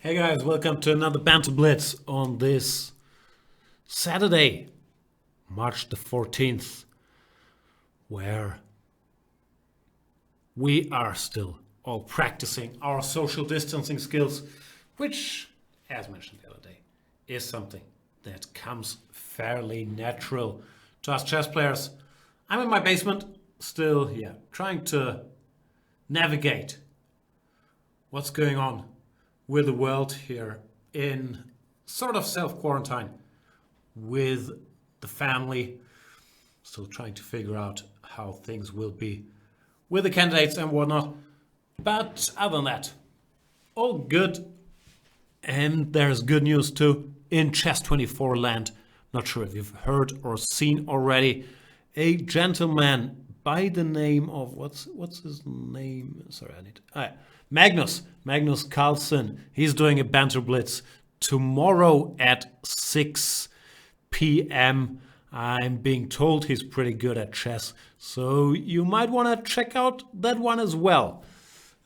Hey guys, welcome to another Banter Blitz on this Saturday, March the 14th, where we are still all practicing our social distancing skills, which, as mentioned the other day, is something that comes fairly natural to us chess players. I'm in my basement, still, trying to navigate what's going on with the world here in sort of self-quarantine with the family. Still trying to figure out how things will be with the candidates and whatnot. But other than that, all good. And there's good news too in Chess24 land. Not sure if you've heard or seen already. A gentleman by the name of what's his name? Sorry, I need Magnus Carlsen. He's doing a Banter Blitz tomorrow at 6 p.m. I'm being told he's pretty good at chess, so you might want to check out that one as well.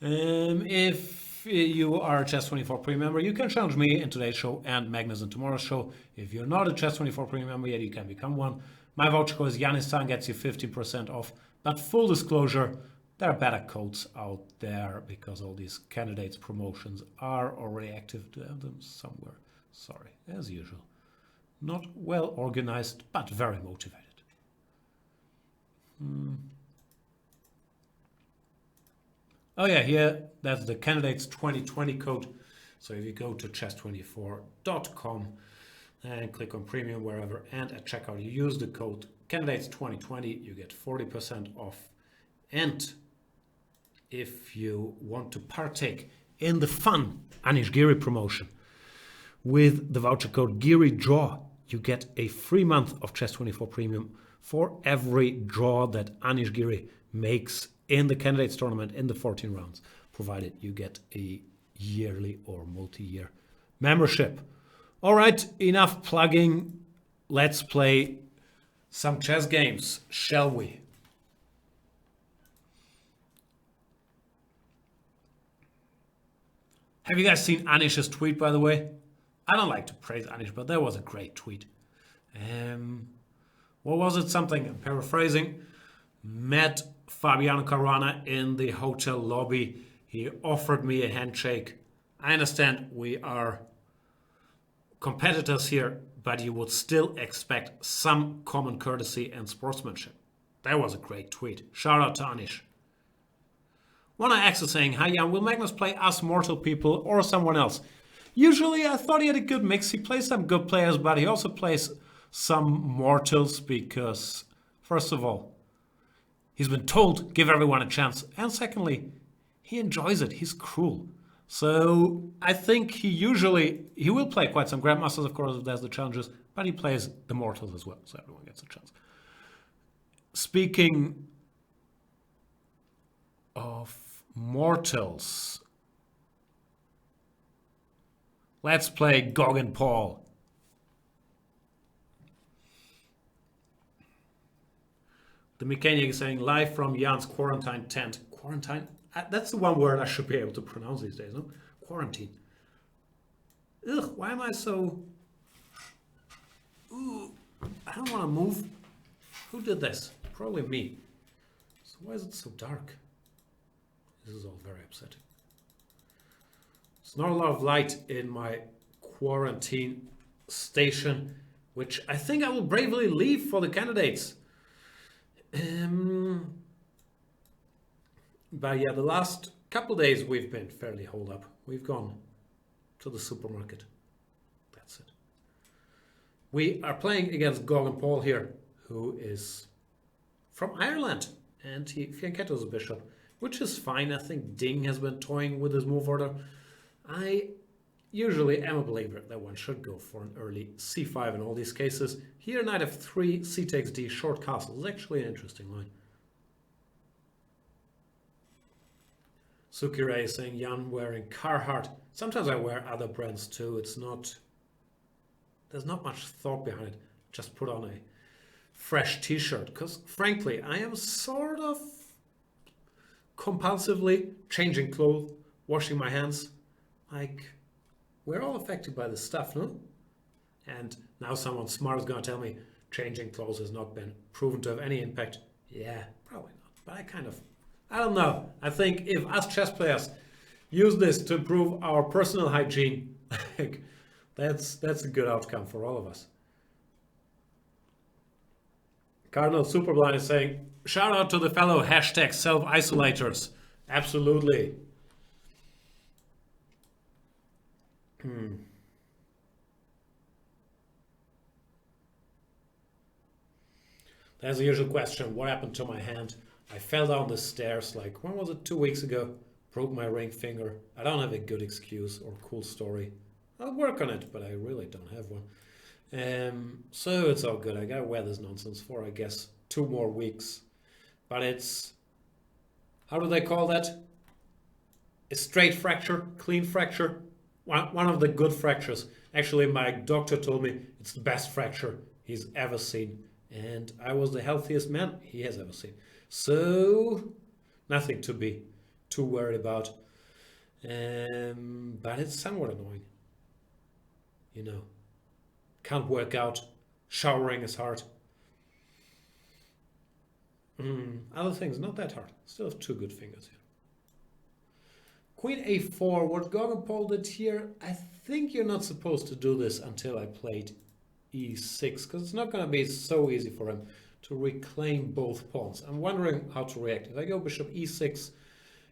If you are a Chess24 Premium member, you can challenge me in today's show and Magnus in tomorrow's show. If you're not a Chess24 Premium member yet, you can become one. My voucher code is Yanistan, gets you 15% off. But full disclosure, there are better codes out there because all these candidates promotions are already active. To have them somewhere. Sorry, as usual. Not well organized, but very motivated. Oh yeah, here, that's the candidates 2020 code. So if you go to chess24.com and click on premium wherever, and at checkout you use the code candidates 2020, you get 40% off. And if you want to partake in the fun Anish Giri promotion with the voucher code GIRIDRAW, you get a free month of Chess24 Premium for every draw that Anish Giri makes in the candidates tournament in the 14 rounds, provided you get a yearly or multi-year membership. All right, enough plugging. Let's play some chess games, shall we? Have you guys seen Anish's tweet, by the way? I don't like to praise Anish, but that was a great tweet. What was it? Something, I'm paraphrasing. Met Fabiano Caruana in the hotel lobby. He offered me a handshake. I understand we are competitors here, but you would still expect some common courtesy and sportsmanship. That was a great tweet. Shout out to Anish. One X is saying, hi Jan, will Magnus play us mortal people or someone else? Usually I thought he had a good mix. He plays some good players, but he also plays some mortals because, first of all, he's been told give everyone a chance. And secondly, he enjoys it. He's cruel. So I think he will play quite some Grandmasters, of course, if there's the challenges, but he plays the mortals as well, so everyone gets a chance. Speaking of mortals, let's play Gog and Paul. The mechanic is saying live from Jan's quarantine tent. Quarantine? That's the one word I should be able to pronounce these days, no? Quarantine. Ugh, why am I so... Ooh, I don't want to move. Who did this? Probably me. So why is it so dark? This is all very upsetting. There's not a lot of light in my quarantine station, which I think I will bravely leave for the candidates. But yeah, the last couple of days we've been fairly holed up. We've gone to the supermarket. That's it. We are playing against Gog and Paul here, who is from Ireland. And Fianchetto's a bishop, which is fine. I think Ding has been toying with his move order. I usually am a believer that one should go for an early c5 in all these cases. Here, knight f3, c takes d, short castle is actually an interesting line. Suki Ray is saying, Jan wearing Carhartt. Sometimes I wear other brands too. There's not much thought behind it. Just put on a fresh t-shirt. Because frankly, I am sort of compulsively changing clothes, washing my hands. Like We're all affected by this stuff, no? And now someone smart is going to tell me changing clothes has not been proven to have any impact. Yeah, probably not. But I don't know. I think if us chess players use this to improve our personal hygiene, that's a good outcome for all of us. Cardinal Superblind is saying, shout out to the fellow hashtag self-isolators. Absolutely. There's the usual question, what happened to my hand? I fell down the stairs, like, when was it, 2 weeks ago? Broke my ring finger. I don't have a good excuse or cool story. I'll work on it, but I really don't have one. So it's all good. I gotta wear this nonsense for, I guess, 2 more weeks. But it's, how do they call that? A straight fracture, clean fracture. One of the good fractures. Actually, my doctor told me it's the best fracture he's ever seen. And I was the healthiest man he has ever seen. So, nothing to be too worried about. But it's somewhat annoying. You know, can't work out. Showering is hard. Other things, not that hard. Still have 2 good fingers here. Queen a4, what Goggenpohl did here, I think you're not supposed to do this until I played e6, because it's not going to be so easy for him to reclaim both pawns. I'm wondering how to react. If I go bishop e6,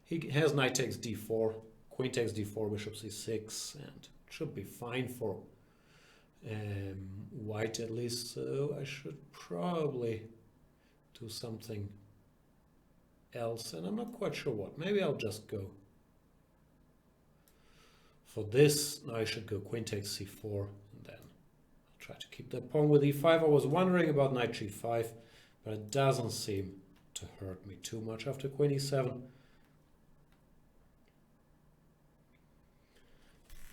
he has knight takes d4, queen takes d4, bishop c6, and it should be fine for white at least. So I should probably do something else, and I'm not quite sure what. Maybe I'll just go for this. Now I should go queen takes c4, and then I'll try to keep that pawn with e5. I was wondering about knight g5, but it doesn't seem to hurt me too much after queen e7.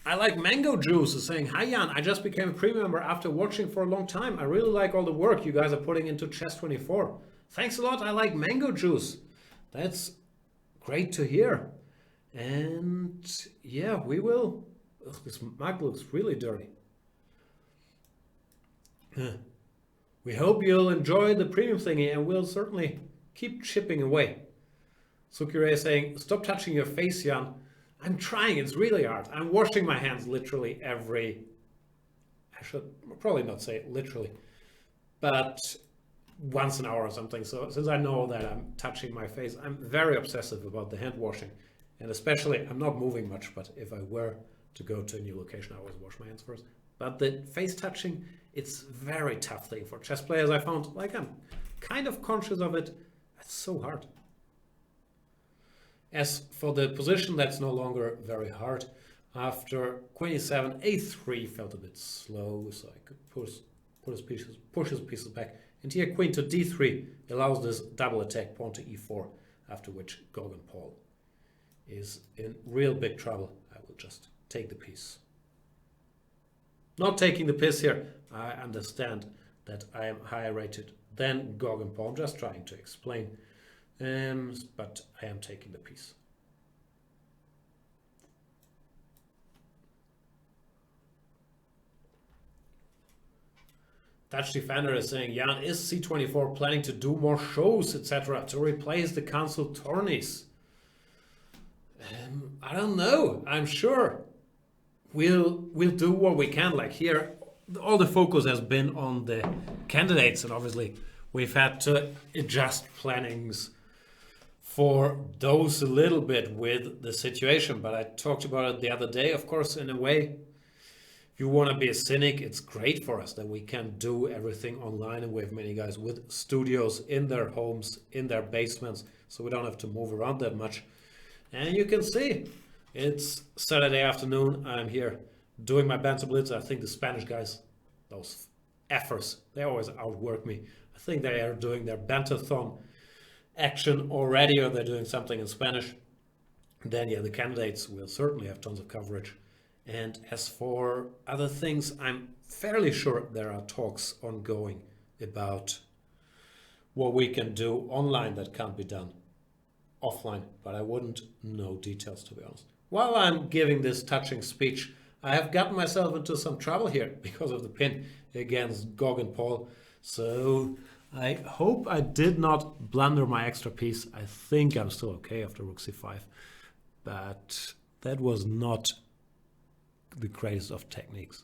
I like Mango Juice is saying, hi Jan, I just became a premium member after watching for a long time. I really like all the work you guys are putting into Chess24. Thanks a lot. I like Mango Juice. That's great to hear. And yeah, we will. Ugh, this mug looks really dirty. We hope you'll enjoy the premium thingy, and we'll certainly keep chipping away. Sukire is saying, stop touching your face, Jan. I'm trying, it's really hard. I'm washing my hands literally I should probably not say it literally, but once an hour or something. So since I know that I'm touching my face, I'm very obsessive about the hand washing. And especially, I'm not moving much, but if I were to go to a new location, I always wash my hands first. But the face touching, it's a very tough thing for chess players. I found, like, I'm kind of conscious of it. It's so hard. As for the position, that's no longer very hard. After queen e7, a3 felt a bit slow, so I could push his pieces back. And here queen to d3 allows this double attack pawn to e4, after which Goggenpohl is in real big trouble. I will just take the piece. Not taking the piece here. I understand that I am higher rated than Goggenpohl. I'm just trying to explain. But I am taking the piece. Dutch Defender is saying, Jan, is C24 planning to do more shows, etc., to replace the console tourneys? I don't know. I'm sure we'll do what we can. Like here, all the focus has been on the candidates, and obviously we've had to adjust plannings for those a little bit with the situation. But I talked about it the other day. Of course, in a way, if you want to be a cynic, it's great for us that we can do everything online, and we have many guys with studios in their homes, in their basements, so we don't have to move around that much. And you can see it's Saturday afternoon. I'm here doing my Banter Blitz. I think the Spanish guys, those effers, they always outwork me. I think they are doing their Banterthon action already, or they're doing something in Spanish. Then yeah, the candidates will certainly have tons of coverage. And as for other things, I'm fairly sure there are talks ongoing about what we can do online that can't be done offline, but I wouldn't know details, to be honest. While I'm giving this touching speech, I have gotten myself into some trouble here because of the pin against Gog and Paul. So I hope I did not blunder my extra piece. I think I'm still okay after rook c5. But that was not the greatest of techniques.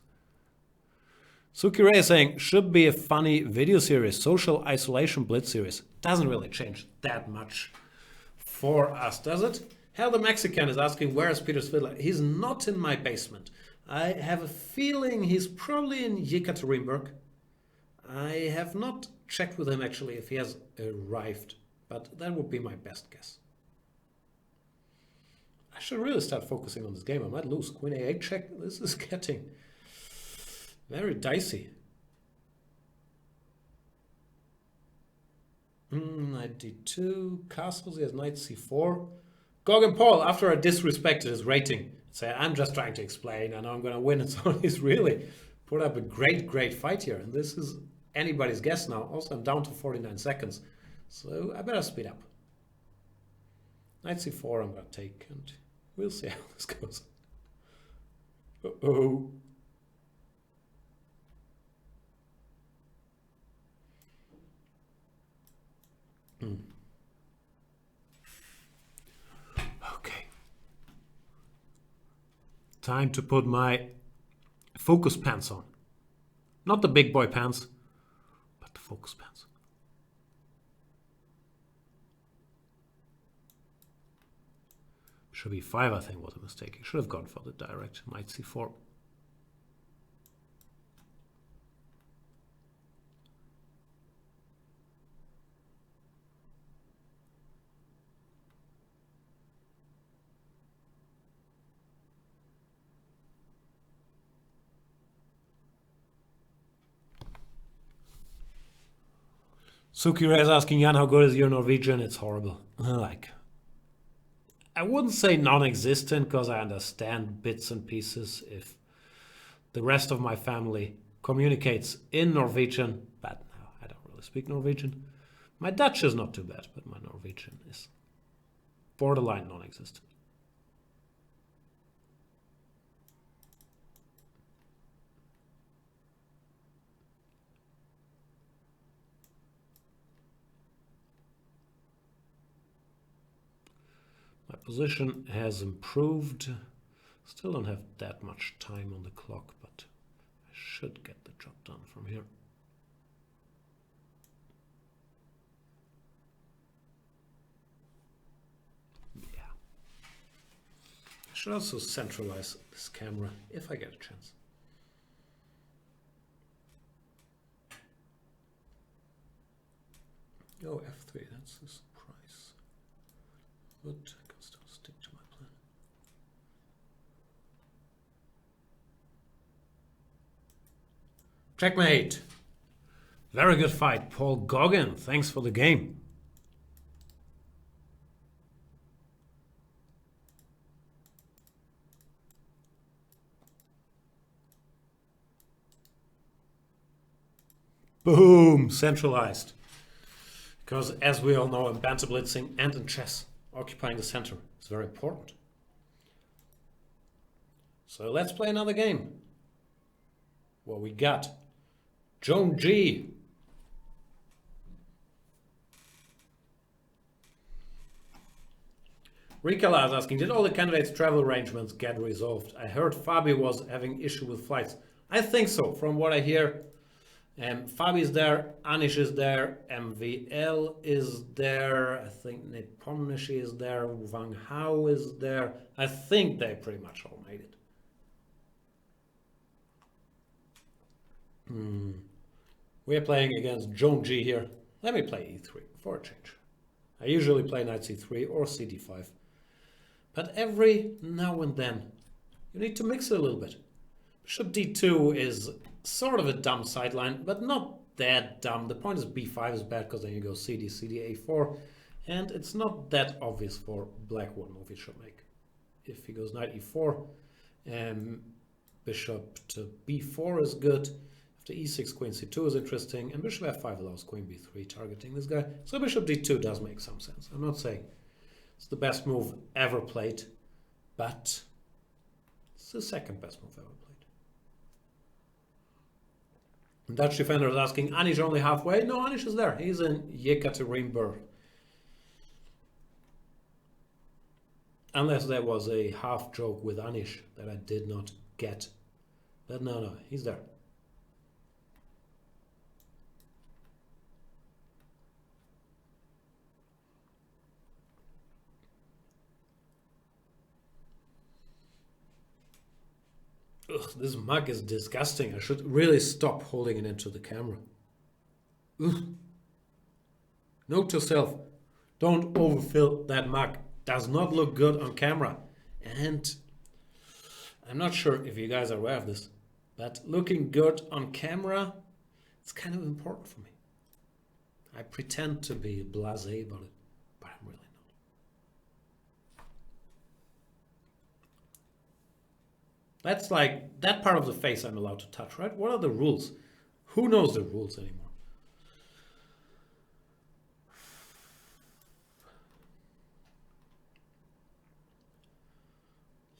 Suki Ray is saying, should be a funny video series, social isolation blitz series. Doesn't really change that much for us, does it? Hell, the Mexican is asking, where is Peter's fiddler? He's not in my basement. I have a feeling he's probably in Yekaterinburg. I have not checked with him actually if he has arrived, but that would be my best guess. I should really start focusing on this game. I might lose. Queen a8 check. This is getting very dicey. Knight d2, castles, he has knight c4. Gog and Paul, after I disrespected his rating, say, I'm just trying to explain, I know I'm going to win, and so he's really put up a great fight here, and this is anybody's guess now. Also, I'm down to 49 seconds, so I better speed up. Knight c4 I'm going to take, and we'll see how this goes. Uh-oh. Okay. Time to put my focus pants on. Not the big boy pants, but the focus pants. Bishop e5, I think, was a mistake. He should have gone for the direct knight c4. Sukira is asking, Jan, how good is your Norwegian? It's horrible. Like, I wouldn't say non-existent because I understand bits and pieces if the rest of my family communicates in Norwegian, but no, I don't really speak Norwegian. My Dutch is not too bad, but my Norwegian is borderline non-existent. My position has improved. Still don't have that much time on the clock, but I should get the job done from here. Yeah. I should also centralize this camera if I get a chance. Oh, f3, that's a surprise. But I can still stick to my plan. Checkmate. Very good fight, Paul Goggin. Thanks for the game. Boom, centralized. Because as we all know in Banter Blitzing and in chess, occupying the center is very important. So let's play another game. What we got? Joan G. Rikala is asking, did all the candidates' travel arrangements get resolved? I heard Fabi was having issue with flights. I think so, from what I hear. Fabi is there, Anish is there, MVL is there, I think Nepomniachtchi is there, Wang Hao is there. I think they pretty much all made it. We're playing against Joan G here. Let me play e3 for a change. I usually play knight c3 or cd5. But every now and then, you need to mix it a little bit. Bishop d2 is sort of a dumb sideline, but not that dumb. The point is b5 is bad because then you go cd, a4, and it's not that obvious for black what move he should make. If he goes knight e4, bishop to b4 is good. After e6, queen c2 is interesting, and bishop f5 allows queen b3 targeting this guy. So bishop d2 does make some sense. I'm not saying it's the best move ever played, but It's the second best move ever played. And Dutch defender is asking, Anish only halfway? No, Anish is there. He's in Yekaterinburg. Unless there was a half joke with Anish that I did not get. But no, he's there. Ugh, this mug is disgusting. I should really stop holding it into the camera. Ugh. Note to self, don't overfill that mug. Does not look good on camera. And I'm not sure if you guys are aware of this, but looking good on camera, it's kind of important for me. I pretend to be blasé about it, but I'm really not. That's like, that part of the face I'm allowed to touch, right? What are the rules? Who knows the rules anymore?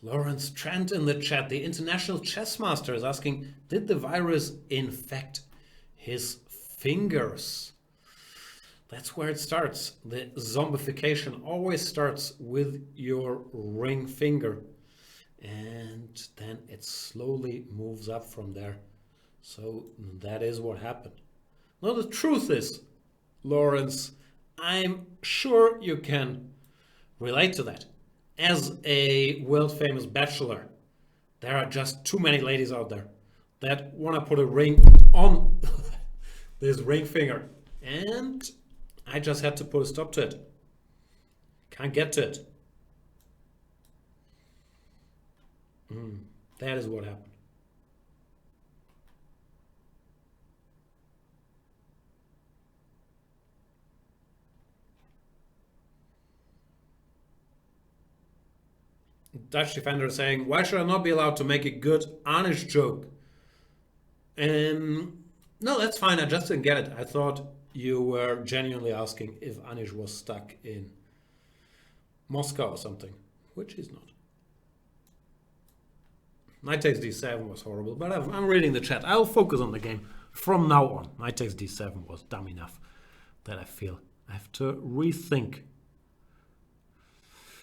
Lawrence Trent in the chat, the international chess master, is asking, did the virus infect his fingers? That's where it starts. The zombification always starts with your ring finger. And then it slowly moves up from there. So that is what happened. Now the truth is, Lawrence, I'm sure you can relate to that. As a world-famous bachelor, there are just too many ladies out there that want to put a ring on this ring finger. And I just had to put a stop to it. Can't get to it. That is what happened. Dutch defender saying, why should I not be allowed to make a good, honest joke? No, that's fine. I just didn't get it. I thought you were genuinely asking if Anish was stuck in Moscow or something, which he's not. Knight takes d7 was horrible, but I'm reading the chat. I'll focus on the game from now on. Knight takes d7 was dumb enough that I feel I have to rethink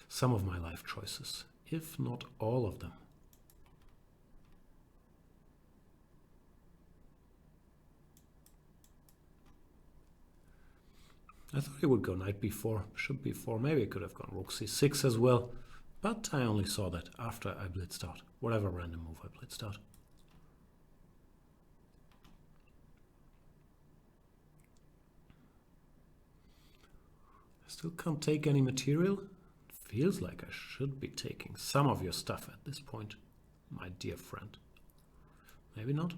some of my life choices, if not all of them. I thought he would go knight b4, bishop b4. Maybe I could have gone rook c6 as well, but I only saw that after I blitzed out. Whatever random move I blitzed out. I still can't take any material. Feels like I should be taking some of your stuff at this point, my dear friend. Maybe not.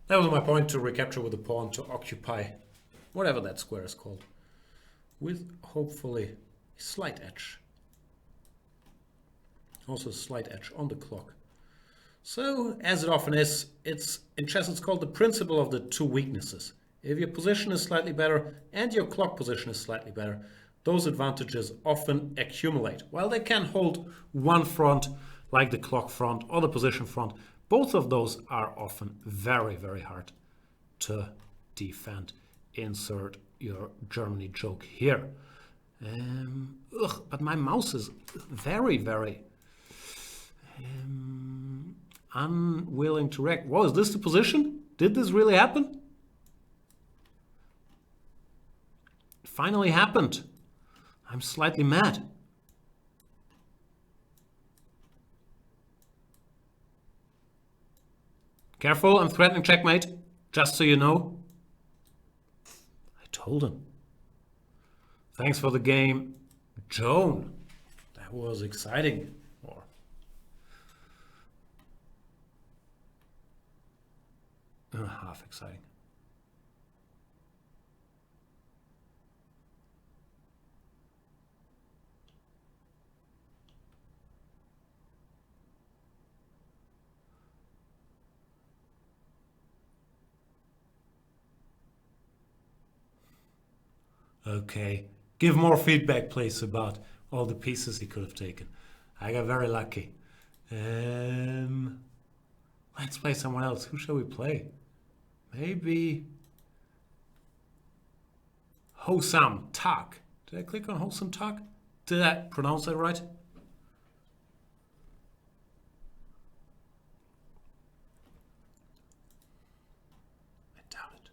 That was my point, to recapture with the pawn, to occupy whatever that square is called, with hopefully a slight edge. Also a slight edge on the clock. So, as it often is, in chess it's called the principle of the two weaknesses. If your position is slightly better and your clock position is slightly better, those advantages often accumulate. While they can hold one front, like the clock front or the position front, both of those are often very, very hard to defend. Insert your Germany joke here. But my mouse is very, very unwilling to react. Whoa, is this the position? Did this really happen? It finally happened. I'm slightly mad. Careful, I'm threatening checkmate, just so you know. I told him. Thanks for the game, Joan. That was exciting. Or half exciting. Okay. Give more feedback, please, about all the pieces he could have taken. I got very lucky. Let's play someone else. Who shall we play? Maybe Hosam Tak. Did I click on Hosam Tak? Did I pronounce that right? I doubt it.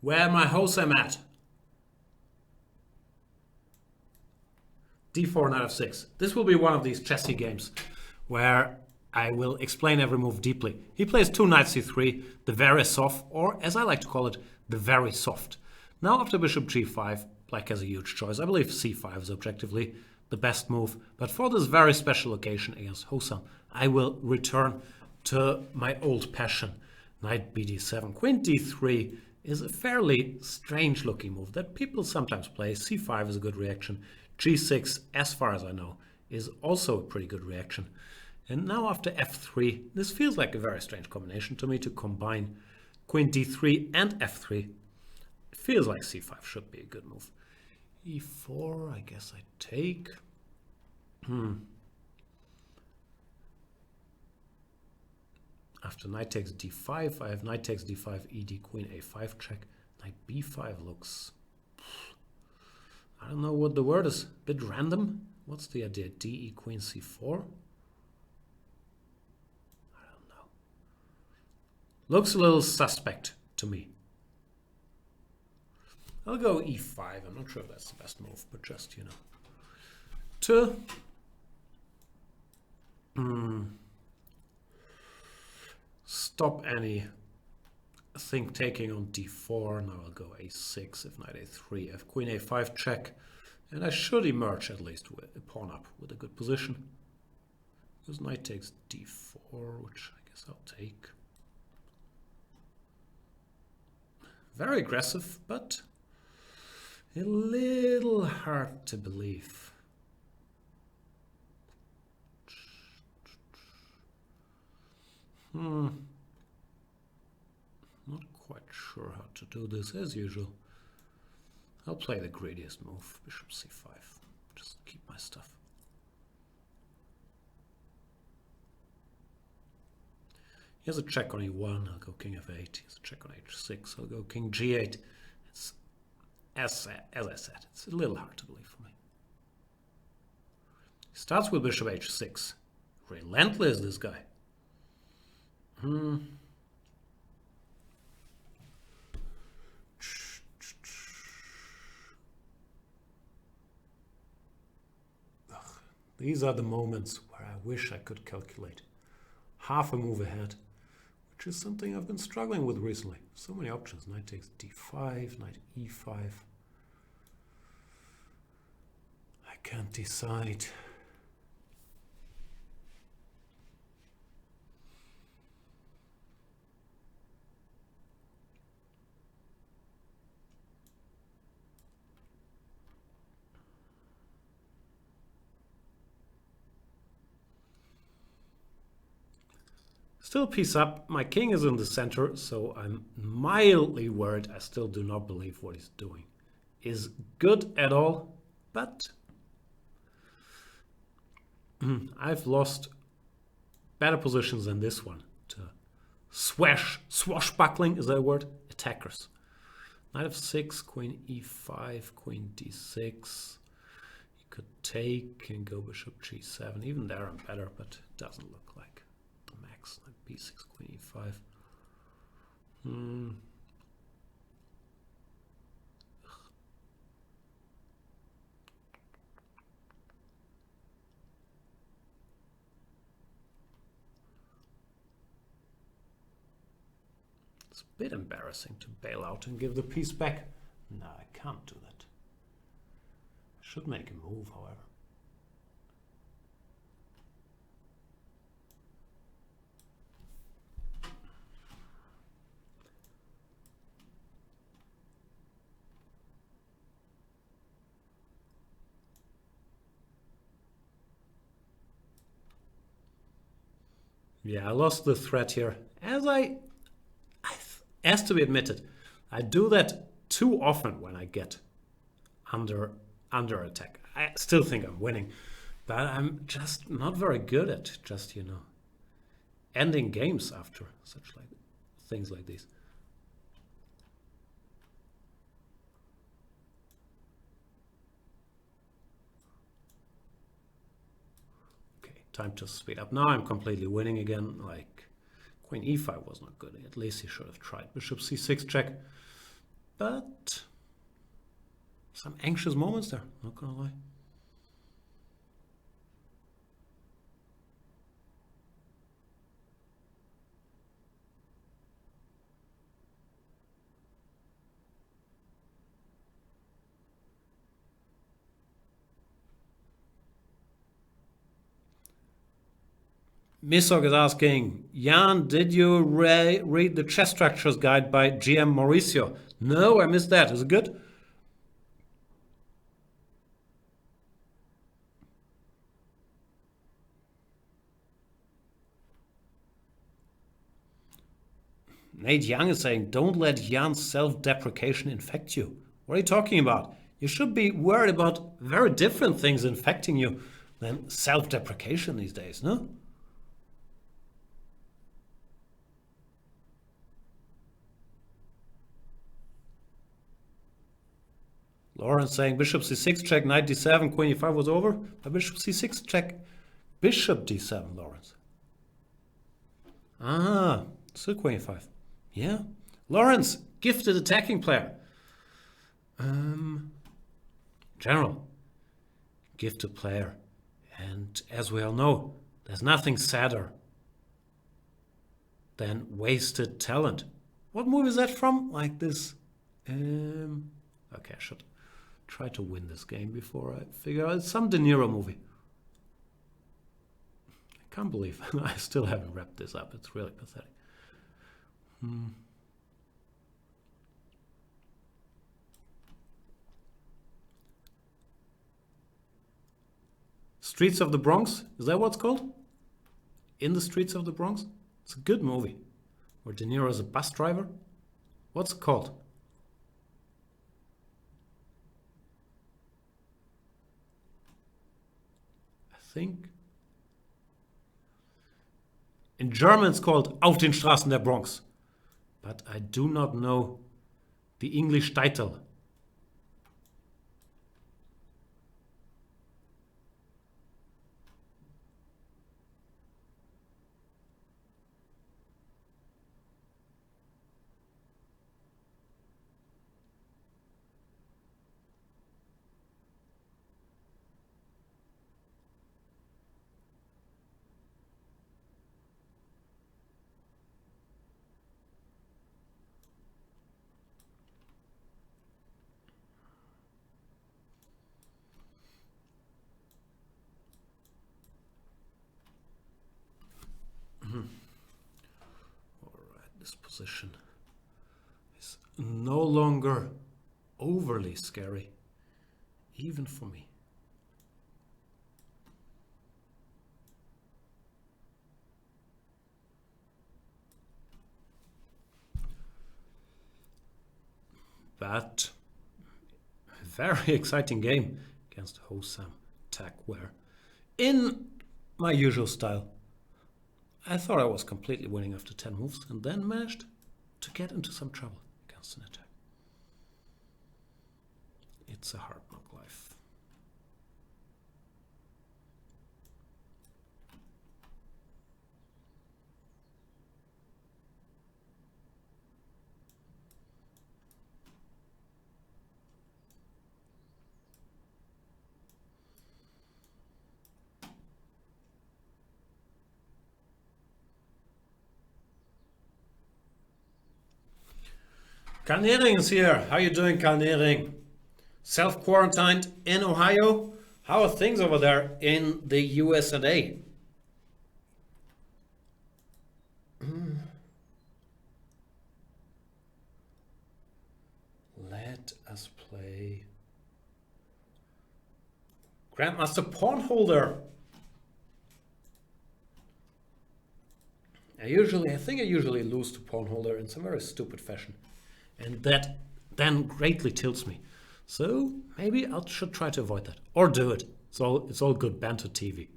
Where am I Hosam at? D4 knight f6. This will be one of these chessy games where I will explain every move deeply. He plays 2 knight c3, the very soft, or as I like to call it, the very soft. Now after bishop g5, black has a huge choice. I believe c5 is objectively the best move, but for this very special occasion against Hosam, I will return to my old passion. Knight bd7, queen d3 is a fairly strange looking move that people sometimes play. c5 is a good reaction. g6, as far as I know, is also a pretty good reaction. And now after f3, this feels like a very strange combination to me to combine queen d3 and f3. It feels like c5 should be a good move. e4, I guess I take. After knight takes d5, I have knight takes d5, ed, queen a5 check. Knight b5 looks... I don't know what the word is. A bit random. What's the idea? d, e, queen c4? Looks a little suspect to me. I'll go e5. I'm not sure if that's the best move, but just, you know. To stop any think taking on d4. Now I'll go a6 if knight a3. I have queen a5 check. And I should emerge at least with a pawn up with a good position. Because knight takes d4, which I guess I'll take. Very aggressive, but a little hard to believe. Not quite sure how to do this as usual. I'll play the greediest move, bishop c5. Just keep my stuff. Here's a check on e1, I'll go king f8. Here's a check on h6, I'll go king g8. It's, as I said, it's a little hard to believe for me. He starts with bishop h6. Relentless, this guy. These are the moments where I wish I could calculate half a move ahead, which is something I've been struggling with recently. So many options. Knight takes d5, knight e5. I can't decide. Still piece up. My king is in the center, so I'm mildly worried. I still do not believe what he's doing is good at all, but I've lost better positions than this one to swashbuckling, is that a word? Attackers. Knight f6, queen e5, queen d6. You could take and go bishop g7. Even there I'm better, but it doesn't look like the max. Knight b6, queen e5. It's a bit embarrassing to bail out and give the piece back. No, I can't do that. I should make a move, however. Yeah, I lost the thread here. As to be admitted, I do that too often when I get under attack. I still think I'm winning, but I'm just not very good at just ending games after such like things like these. Okay, time to speed up. Now I'm completely winning again. Like Queen e5 was not good. At least he should have tried Bishop c6 check. But some anxious moments there, not gonna lie. Misog is asking, Jan, did you read the chess structures guide by GM Mauricio? No, I missed that. Is it good? Nate Young is saying, don't let Jan's self-deprecation infect you. What are you talking about? You should be worried about very different things infecting you than self-deprecation these days, no? Lawrence saying bishop c6 check, knight d7, queen e5 was over. But bishop c6 check, bishop d7, Lawrence. Ah, still queen e5. Yeah. Lawrence, gifted attacking player. General, gifted player. And as we all know, there's nothing sadder than wasted talent. What movie is that from? Like this. Okay, I should try to win this game before I figure out. It's some De Niro movie. I can't believe I still haven't wrapped this up. It's really pathetic. Streets of the Bronx? Is that what it's called? In the Streets of the Bronx? It's a good movie. Where De Niro is a bus driver. What's it called? I think in German it's called Auf den Straßen der Bronx. But I do not know the English title. This position is no longer overly scary, even for me. But a very exciting game against Hosam Takware. In my usual style, I thought I was completely winning after 10 moves and then managed to get into some trouble against an attack. It's a hard knock life. Karl Nering is here. How you doing, Karl Nering? Self-quarantined in Ohio? How are things over there in the USA? Let us play Grandmaster Pawnholder. I think I usually lose to pawn holder in some very stupid fashion. And that then greatly tilts me. So maybe I should try to avoid that. Or do it. It's all good banter TV.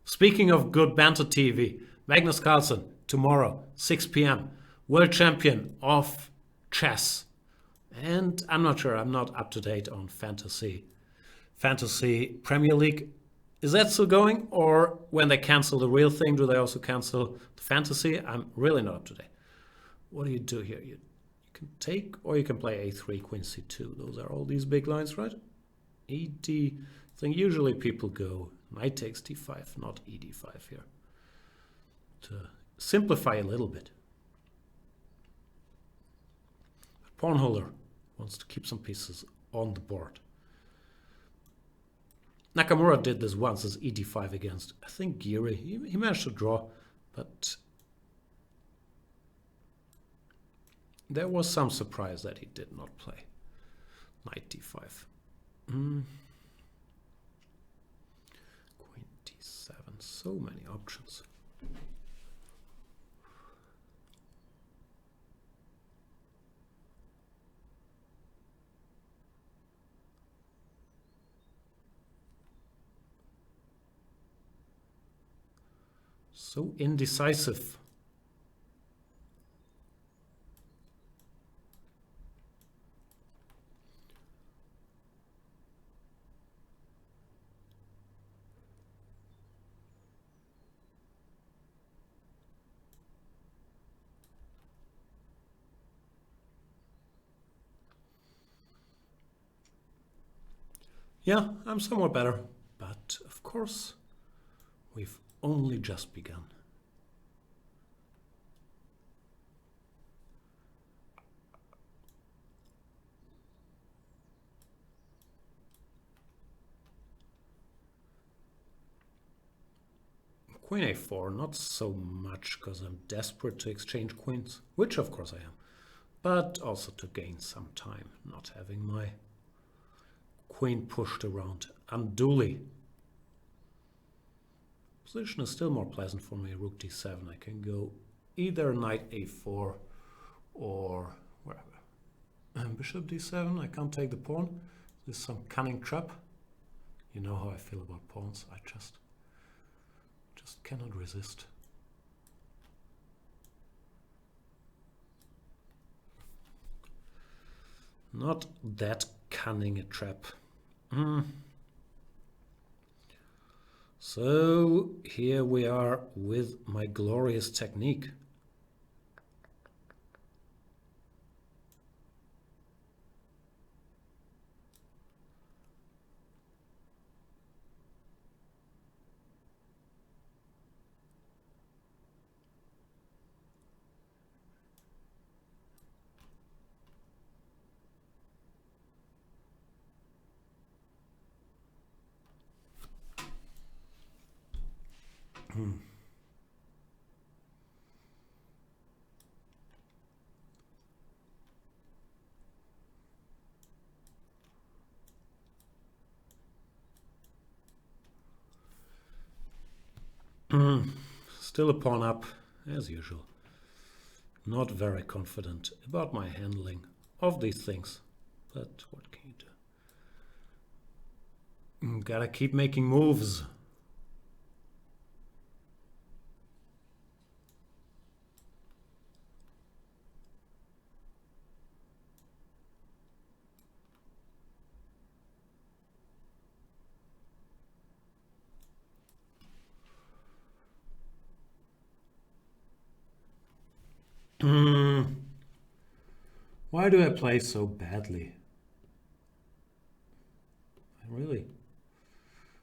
Speaking of good banter TV, Magnus Carlsen, tomorrow, 6 p.m., world champion of chess. And I'm not sure, I'm not up to date on fantasy. Fantasy Premier League. Is that still going? Or when they cancel the real thing, do they also cancel the fantasy? I'm really not up to date. What do you do here? You can take, or you can play a3, queen c2. Those are all these big lines, right? ed, I think usually people go knight takes d5, not ed5 here. To simplify a little bit. Pawn holder wants to keep some pieces on the board. Nakamura did this once as ed5 against, I think, Giri. He managed to draw, but there was some surprise that he did not play. Knight d5. Queen d7. So many options. So indecisive. Yeah, I'm somewhat better, but of course, we've only just begun. Queen a4, not so much because I'm desperate to exchange queens, which of course I am, but also to gain some time, not having my queen pushed around unduly. Position is still more pleasant for me. Rook d7. I can go either knight a4 or wherever. And bishop d7. I can't take the pawn. There's some cunning trap. You know how I feel about pawns. I just cannot resist. Not that cunning a trap. So here we are with my glorious technique. Still a pawn up, as usual. Not very confident about my handling of these things, but what can you do? Gotta keep making moves. Why do I play so badly?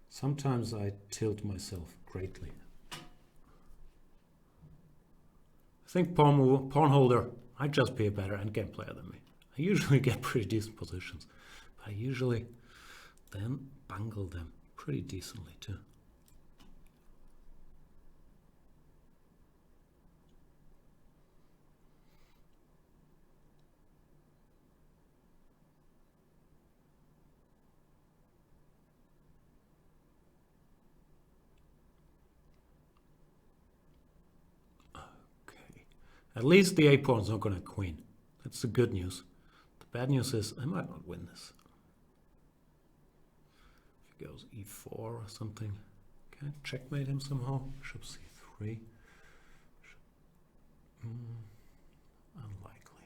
Sometimes I tilt myself greatly. I think pawn holder might just be a better endgame player than me. I usually get pretty decent positions, but I usually then bungle them pretty decently too. At least the a-pawn's not going to queen. That's the good news. The bad news is I might not win this. If it goes e4 or something. Can I checkmate him somehow? Bishop c3. Unlikely.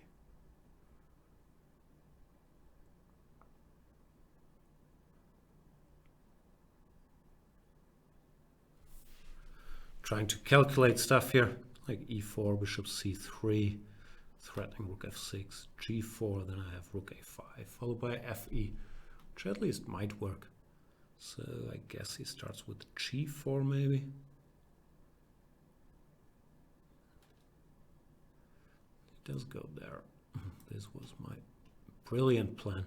Trying to calculate stuff here, like e4, bishop c3, threatening rook f6, g4, then I have rook a5, followed by fe, which at least might work. So I guess he starts with g4 maybe. He does go there. This was my brilliant plan.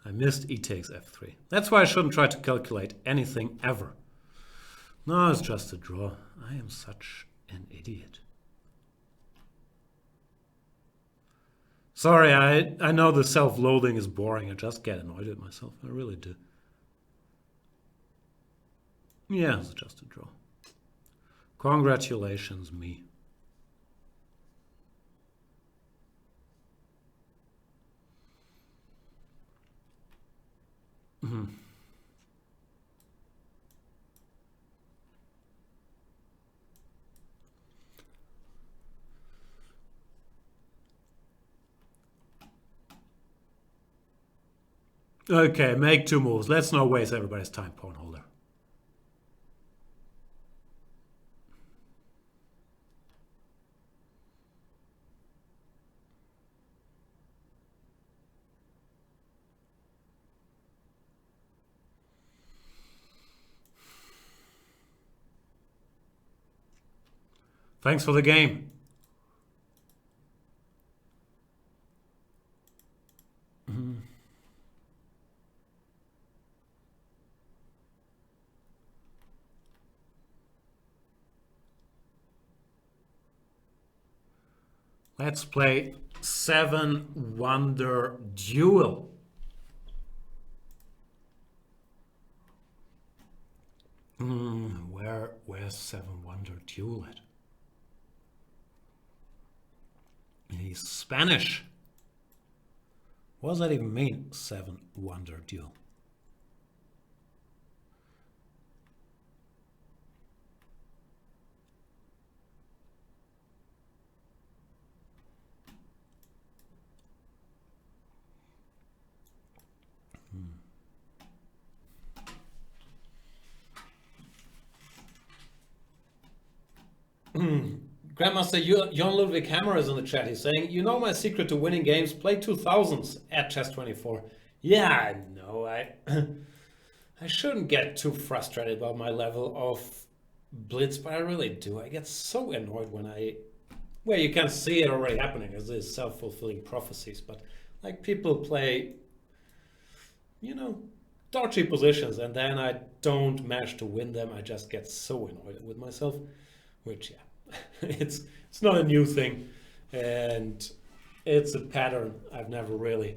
I missed e takes f3. That's why I shouldn't try to calculate anything ever. No, it's just a draw. I am such an idiot. Sorry, I know the self-loathing is boring. I just get annoyed at myself. I really do. Yeah, it's just a draw. Congratulations, me. Okay, make two moves. Let's not waste everybody's time, pawn holder. Thanks for the game. Let's play 7 Wonder Duel. Where's 7 Wonder Duel at? He's Spanish. What does that even mean, 7 Wonder Duel? Grandmaster Jan Ludwig Hammer is in the chat. He's saying, you know my secret to winning games? Play 2000s at chess24. Yeah, I know. I shouldn't get too frustrated about my level of blitz, but I really do. I get so annoyed when well, you can see it already happening as these self-fulfilling prophecies, but like people play, dodgy positions, and then I don't manage to win them. I just get so annoyed with myself, which, yeah. it's not a new thing, and it's a pattern I've never really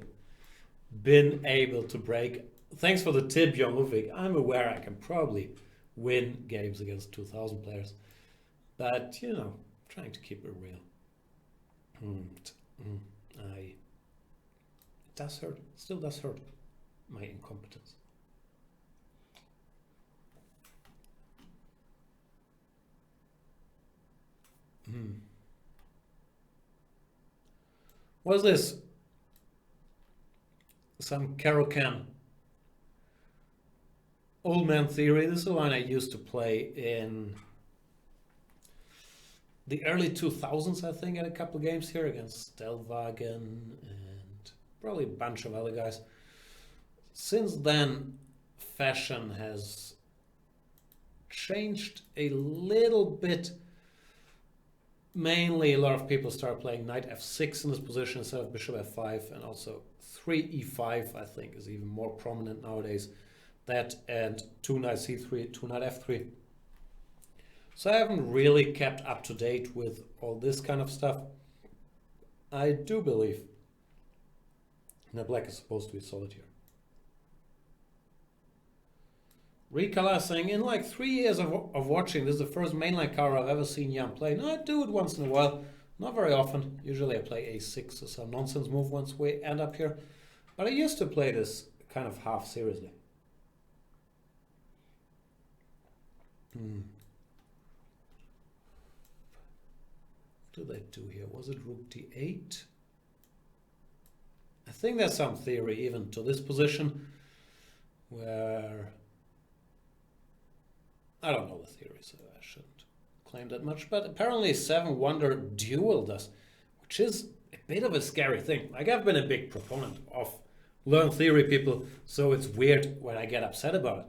been able to break. Thanks for the tip, Jan Ludwig. I'm aware I can probably win games against 2000 players, but trying to keep it real. It does hurt. It still does hurt, my incompetence. What's this? Some Caro-Kann. Old Man Theory. This is the one I used to play in the early 2000s, I think, at a couple of games here against Stellwagen and probably a bunch of other guys. Since then, fashion has changed a little bit. Mainly, a lot of people start playing knight f6 in this position instead of bishop f5, and also 3e5, I think, is even more prominent nowadays. That and 2 knight c3, 2 knight f3. So I haven't really kept up to date with all this kind of stuff. I do believe that black is supposed to be solid here. Recolor saying, in like 3 years of watching, this is the first mainline card I've ever seen Jan play. No, I do it once in a while. Not very often. Usually I play a6 or some nonsense move once we end up here. But I used to play this kind of half seriously. What do they do here? Was it rook d8? I think there's some theory even to this position where I don't know the theory, so I shouldn't claim that much. But apparently 7-wonder duel does, which is a bit of a scary thing. Like, I've been a big proponent of learn theory people, so it's weird when I get upset about it.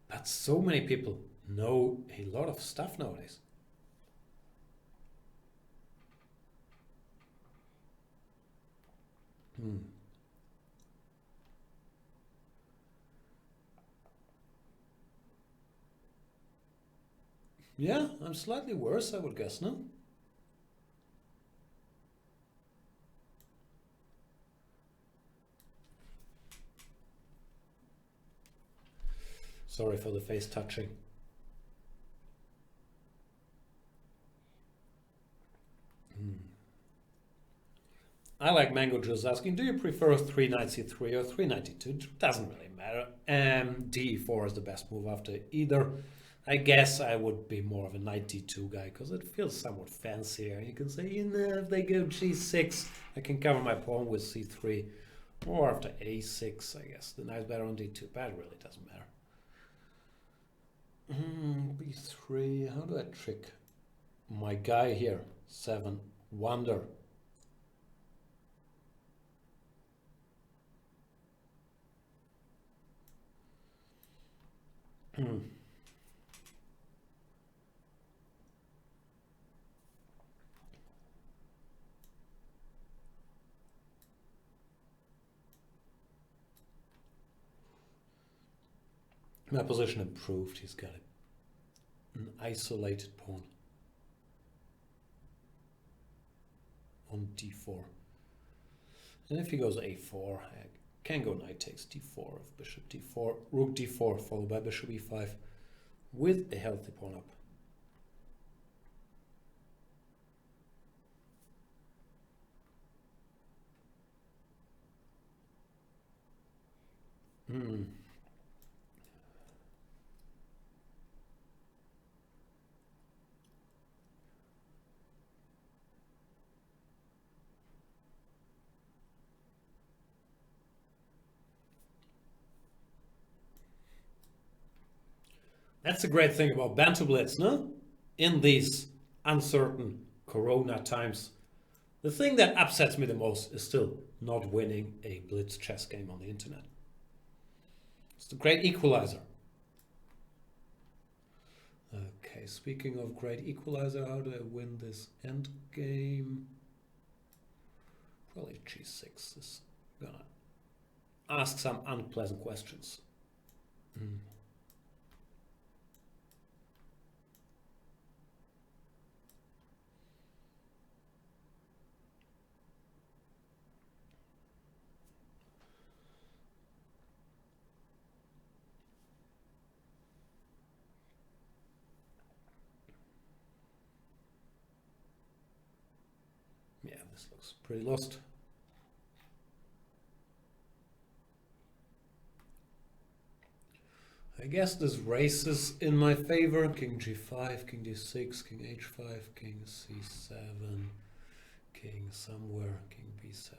But so many people know a lot of stuff nowadays. Yeah, I'm slightly worse, I would guess, no? Sorry for the face touching. I like Mango Juice asking, do you prefer 3 knight c3 or 3 knight d2? Doesn't really matter. d4 is the best move after either. I guess I would be more of a knight d2 guy because it feels somewhat fancier. You can say, you know, if they go g6, I can cover my pawn with c3. Or after a6, I guess. The knight's better on d2, but it really doesn't matter. b3, how do I trick my guy here? 7-wonder. My position improved. He's got an isolated pawn on d4. And if he goes a4, I can go knight takes d4, if bishop d4, rook d4, followed by bishop e5, with a healthy pawn up. That's the great thing about Banter Blitz, no? In these uncertain corona times, the thing that upsets me the most is still not winning a Blitz chess game on the internet. It's the great equalizer. Okay, speaking of great equalizer, how do I win this endgame? Probably g6 is gonna ask some unpleasant questions. Yeah, this looks pretty lost. I guess this race is in my favor. King g5, king d6, king h5, king c7, king somewhere, king b7,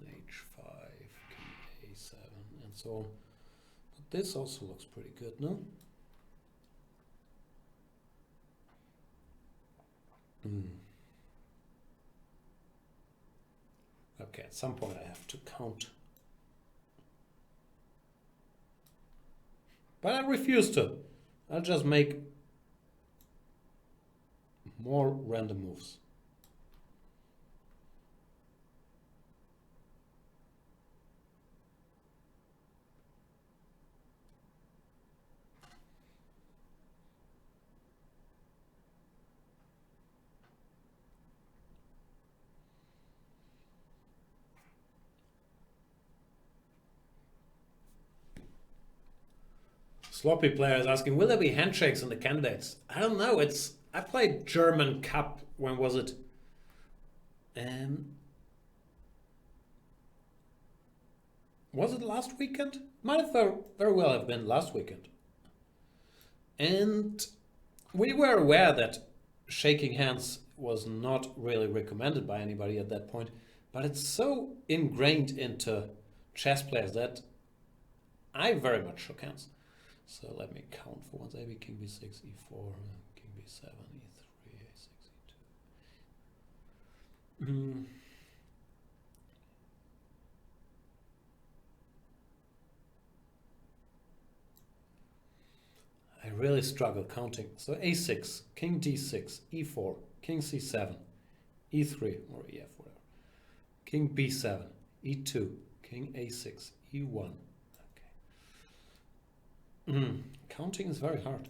h5, king a7, and so on. But this also looks pretty good, no? Okay, at some point I have to count. But I refuse to. I'll just make more random moves. Sloppy player is asking, will there be handshakes in the candidates? I don't know. I played German Cup. When was it? Was it last weekend? Might have very well have been last weekend. And we were aware that shaking hands was not really recommended by anybody at that point, but it's so ingrained into chess players that I very much shook hands. So let me count for once. AB, King B6, E4, King B7, E3, A6, E2. I really struggle counting. So A6, King D6, E4, King C7, E3 or EF, whatever. King B7, E2, King A6, E1. Okay. Counting is very hard.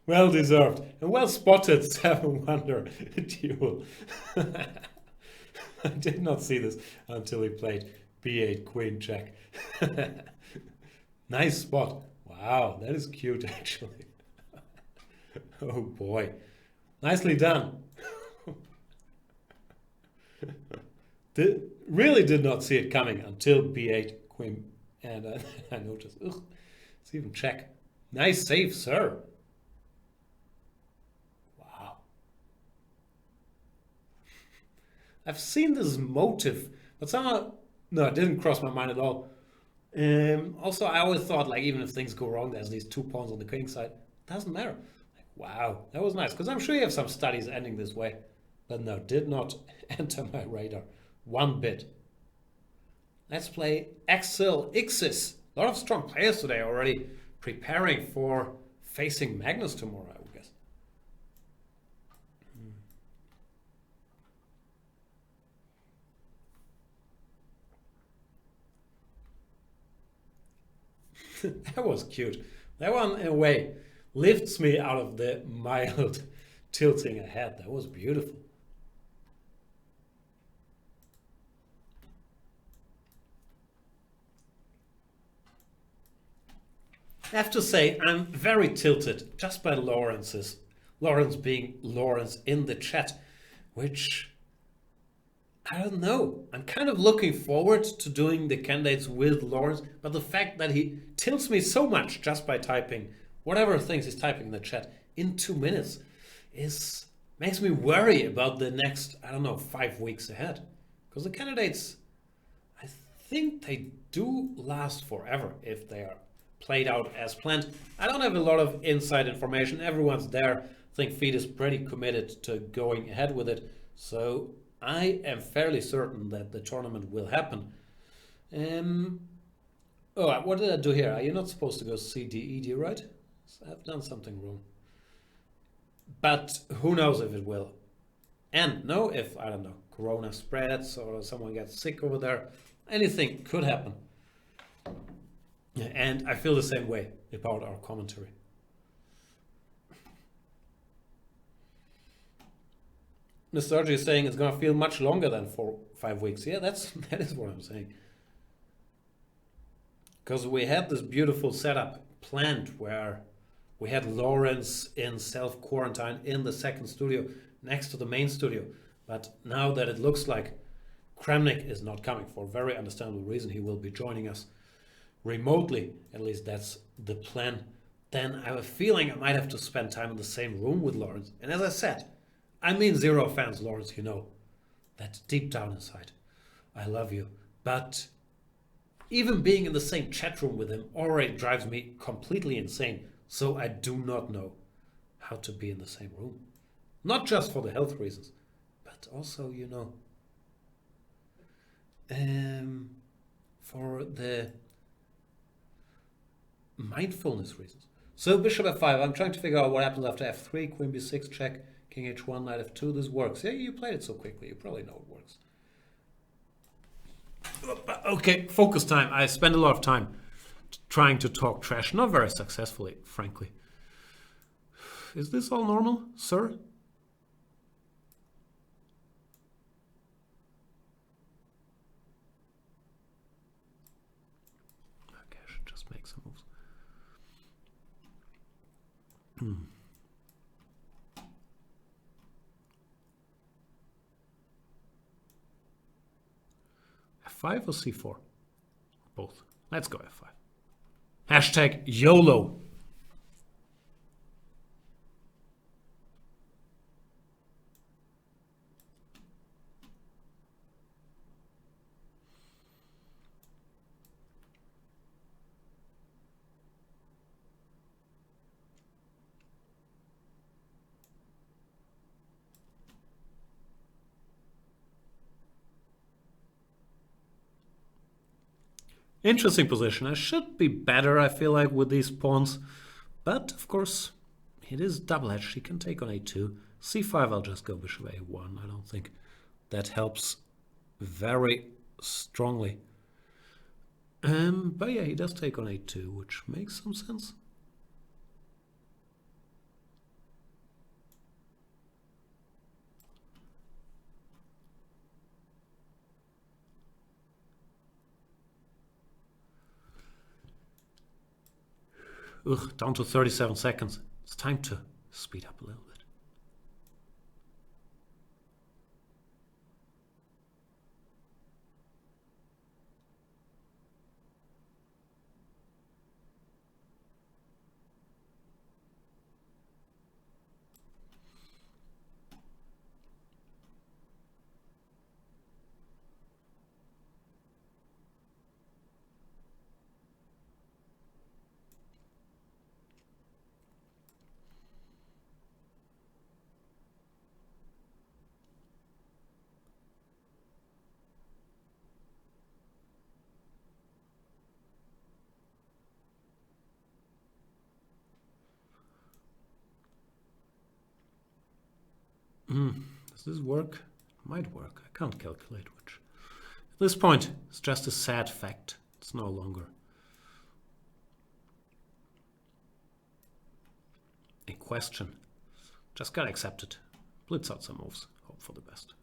Well deserved and well spotted, Seven Wonder duel. I did not see this until he played B8 Queen check. Nice spot. Wow, that is cute actually. Oh boy, nicely done. Really did not see it coming until B8 Queen, and I noticed. Ugh, it's even check. Nice save, sir. I've seen this motive, but somehow, no, it didn't cross my mind at all. Also, I always thought, like, even if things go wrong, there's these 2 pawns on the king side. Doesn't matter. Like, wow, that was nice, because I'm sure you have some studies ending this way. But no, did not enter my radar one bit. Let's play Axel Ixis. A lot of strong players today already preparing for facing Magnus tomorrow, I would guess. That was cute. That one, in a way, lifts me out of the mild tilting ahead. That was beautiful. I have to say, I'm very tilted just by Lawrence being Lawrence in the chat, which, I don't know. I'm kind of looking forward to doing the candidates with Lawrence, but the fact that he tilts me so much just by typing whatever things he's typing in the chat in 2 minutes makes me worry about the next, I don't know, 5 weeks ahead. Because the candidates, I think they do last forever if they are played out as planned. I don't have a lot of inside information. Everyone's there. I think Feed is pretty committed to going ahead with it. So I am fairly certain that the tournament will happen. Oh, what did I do here? Are you not supposed to go CDED, right? I've done something wrong. But who knows if it will. And no, if, I don't know, Corona spreads or someone gets sick over there, anything could happen. And I feel the same way about our commentary. Mr. RG is saying it's going to feel much longer than 4-5 weeks. Yeah, that is what I'm saying. Because we had this beautiful setup planned where we had Lawrence in self-quarantine in the second studio next to the main studio. But now that it looks like Kramnik is not coming for a very understandable reason, he will be joining us remotely, at least that's the plan, then I have a feeling I might have to spend time in the same room with Lawrence. And as I said, I mean zero offense, Lawrence, you know that deep down inside I love you. But even being in the same chat room with him already drives me completely insane. So I do not know how to be in the same room. Not just for the health reasons, but also, you know, for the mindfulness reasons. So bishop f5, I'm trying to figure out what happens after f3, queen b6 check, king h1, knight f2. This works. Yeah, you played it so quickly, you probably know it works. Okay, focus time. I spend a lot of time trying to talk trash. Not very successfully, frankly. Is this all normal, sir? Okay, I should just make some moves. F5 or C4? Both. Let's go F5. Hashtag YOLO. Interesting position. I should be better, I feel like, with these pawns. But, of course, it is double-edged. He can take on A2. C5, I'll just go bishop A1. I don't think that helps very strongly. But yeah, he does take on A2, which makes some sense. Ugh, down to 37 seconds. It's time to speed up a little bit. Does this work? Might work. I can't calculate which. At this point, it's just a sad fact. It's no longer a question. Just gotta accept it. Blitz out some moves. Hope for the best.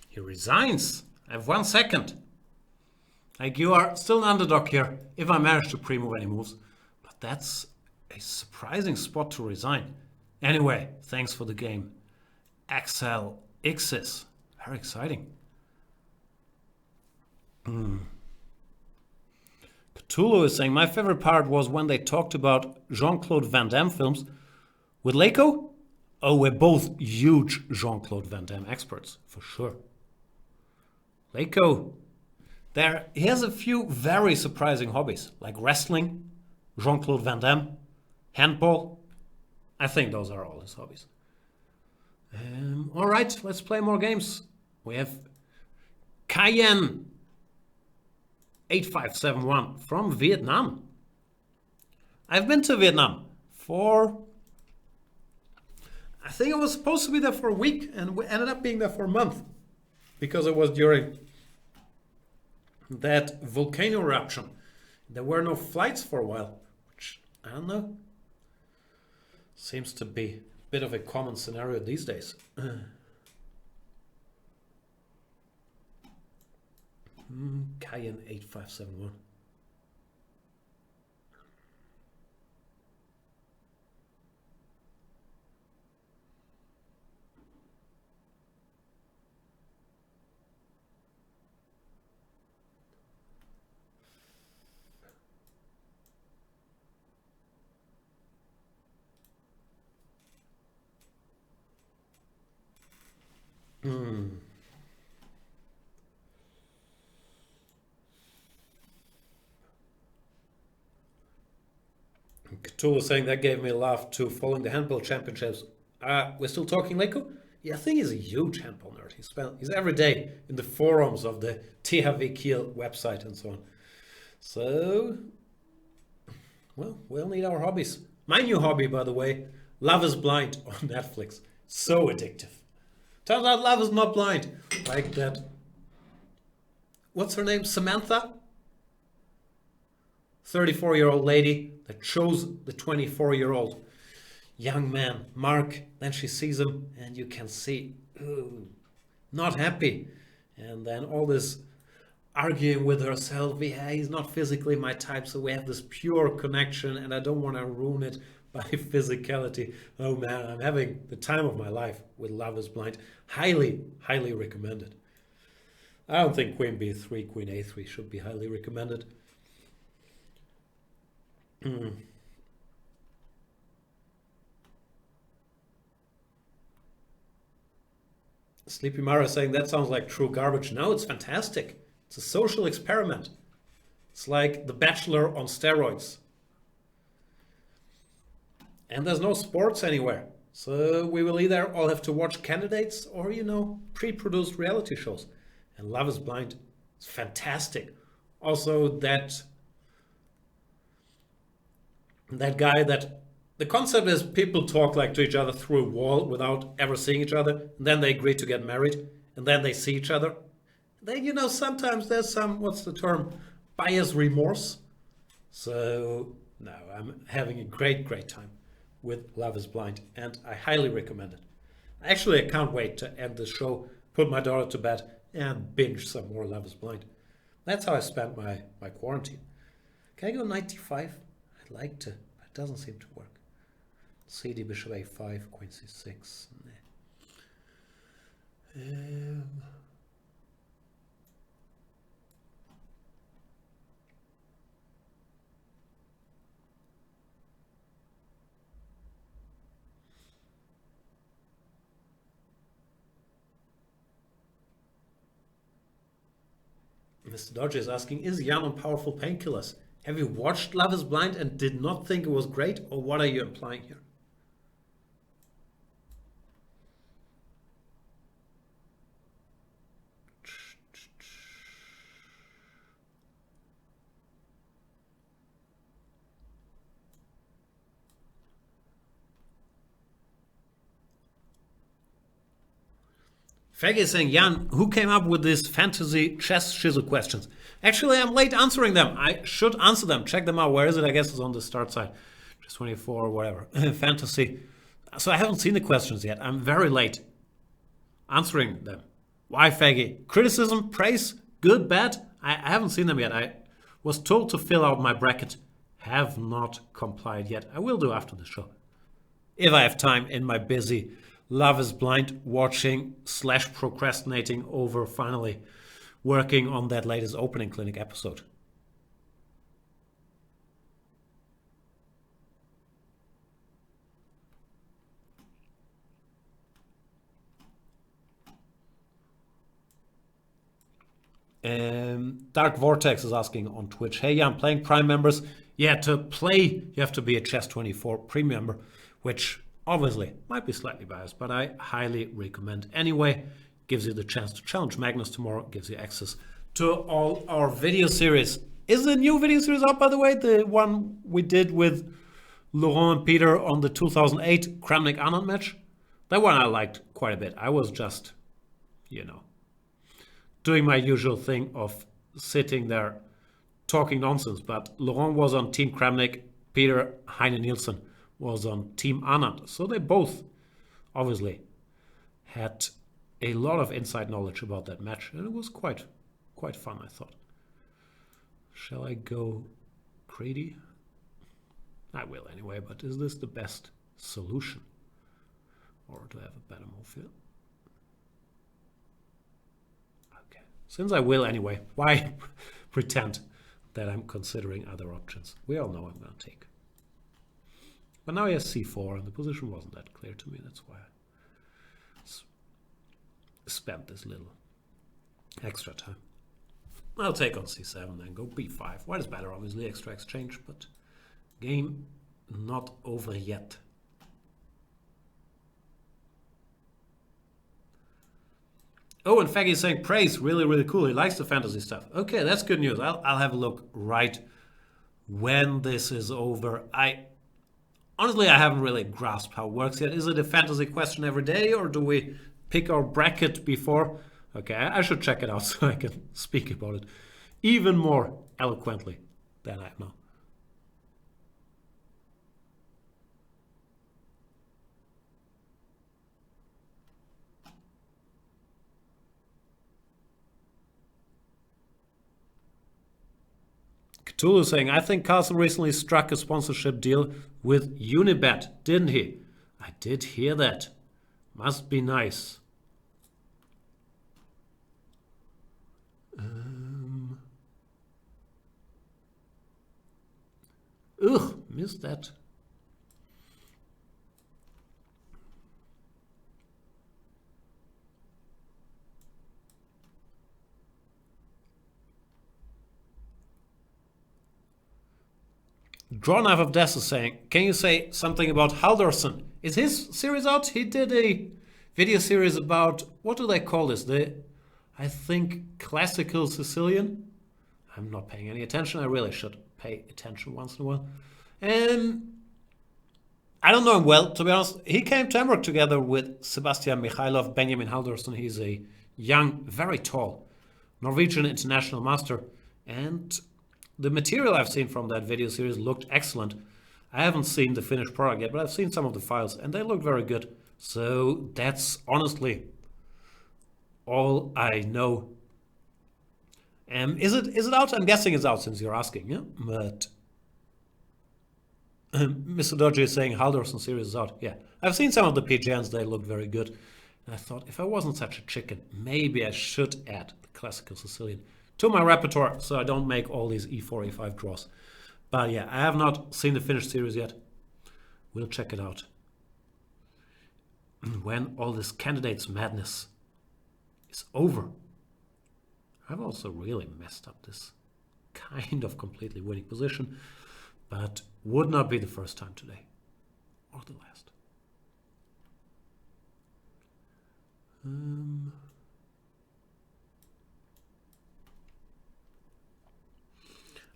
He resigns. I have 1 second. Like, you are still an underdog here if I manage to pre-move any moves. But that's a surprising spot to resign. Anyway, thanks for the game. Axel X's. Very exciting. Cthulhu is saying, my favorite part was when they talked about Jean-Claude Van Damme films. With Leiko? Oh, we're both huge Jean-Claude Van Damme experts, for sure. Leiko, he has a few very surprising hobbies, like wrestling, Jean-Claude Van Damme, handball. I think those are all his hobbies. All right, let's play more games. We have Cayenne 8571 from Vietnam. I've been to Vietnam I think I was supposed to be there for a week, and we ended up being there for a month because it was during that volcano eruption. There were no flights for a while, which, I don't know, seems to be a bit of a common scenario these days. Cayenne 8571. Hmm. Cthulhu was saying that gave me a laugh too, following the handball championships. We're still talking Leko? Yeah, I think he's a huge handball nerd. He's every day in the forums of the THW Kiel website and so on. So, well, we all need our hobbies. My new hobby, by the way, Love is Blind on Netflix. So addictive. Turns out Love is not blind. Like that. What's her name? Samantha? 34-year-old lady that chose the 24-year-old young man, Mark. Then she sees him, and you can see, ooh, not happy. And then all this arguing with herself. Yeah, he's not physically my type, so we have this pure connection, and I don't want to ruin it by physicality. Oh man, I'm having the time of my life with Love is Blind. Highly, highly recommended. I don't think Queen B3, Queen A3 should be highly recommended. Sleepy Mara saying that sounds like true garbage. No, it's fantastic. It's a social experiment. It's like The Bachelor on steroids. And there's no sports anywhere. So we will either all have to watch candidates or, pre-produced reality shows. And Love is Blind is fantastic. Also, that guy that the concept is people talk like to each other through a wall without ever seeing each other, and then they agree to get married, and then they see each other. Then sometimes there's some, what's the term, buyer's remorse. So no, I'm having a great time with Love is Blind, and I highly recommend it. Actually, I can't wait to end the show, put my daughter to bed, and binge some more Love is Blind. That's how I spent my quarantine. Can I go 95? I'd like to, but it doesn't seem to work. CD Bishop A5, Queen C6. Mr. Dodge is asking, is Jan on powerful painkillers? Have you watched Love is Blind and did not think it was great, or what are you implying here? Faggy is saying, Jan, who came up with these fantasy chess shizzle questions? Actually, I'm late answering them. I should answer them. Check them out. Where is it? I guess it's on the start side. Just 24 or whatever. Fantasy. So I haven't seen the questions yet. I'm very late answering them. Why, Faggy? Criticism? Praise? Good? Bad? I haven't seen them yet. I was told to fill out my bracket. Have not complied yet. I will do after the show. If I have time in my busy Love is Blind watching / procrastinating over finally working on that latest opening clinic episode. Dark Vortex is asking on Twitch, hey, yeah, I'm playing Prime members. Yeah, to play, you have to be a Chess24 Premium member, which obviously might be slightly biased, but I highly recommend anyway. Gives you the chance to challenge Magnus tomorrow, gives you access to all our video series. Is the new video series out, by the way? The one we did with Laurent and Peter on the 2008 Kramnik Anand match? That one I liked quite a bit. I was just, doing my usual thing of sitting there talking nonsense. But Laurent was on Team Kramnik, Peter Heine Nielsen was on Team Anand. So they both obviously had a lot of inside knowledge about that match, and it was quite fun, I thought. Shall I go greedy? I will anyway, but is this the best solution? Or do I have a better move here? Okay. Since I will anyway, why pretend that I'm considering other options? We all know I'm going to take. But now he has c4, and the position wasn't that clear to me. That's why I spend this little extra time. I'll take on c7 and go b5. White is better, obviously, extra exchange, but game not over yet. Oh, and Faggy is saying praise, really, really cool. He likes the fantasy stuff. Okay, that's good news. I'll have a look right when this is over. Honestly, I haven't really grasped how it works yet. Is it a fantasy question every day, or do we pick our bracket before? Okay, I should check it out so I can speak about it even more eloquently than I am now. Cthulhu saying, I think Carlson recently struck a sponsorship deal with Unibet, didn't he? I did hear that. Must be nice. Ugh, missed that. Draw Knife of Death is saying, can you say something about Haldorsson? Is his series out? He did a video series about, what do they call this? I think classical Sicilian? I'm not paying any attention. I really should pay attention once in a while. I don't know him well, to be honest. He came to Hamburg together with Sebastian Mikhailov, Benjamin Haldorsson. He's a young, very tall Norwegian international master. And the material I've seen from that video series looked excellent. I haven't seen the finished product yet, but I've seen some of the files and they look very good. So that's honestly all I know. Is it out? I'm guessing it's out since you're asking, yeah? But Mr. Dodgy is saying Haldorsson series is out. Yeah, I've seen some of the PGNs, they look very good. And I thought if I wasn't such a chicken, maybe I should add the classical Sicilian to my repertoire so I don't make all these e4, e5 draws. But yeah, I have not seen the finished series yet. We'll check it out when all this candidates madness is over. I've also really messed up this kind of completely winning position, but would not be the first time today or the last.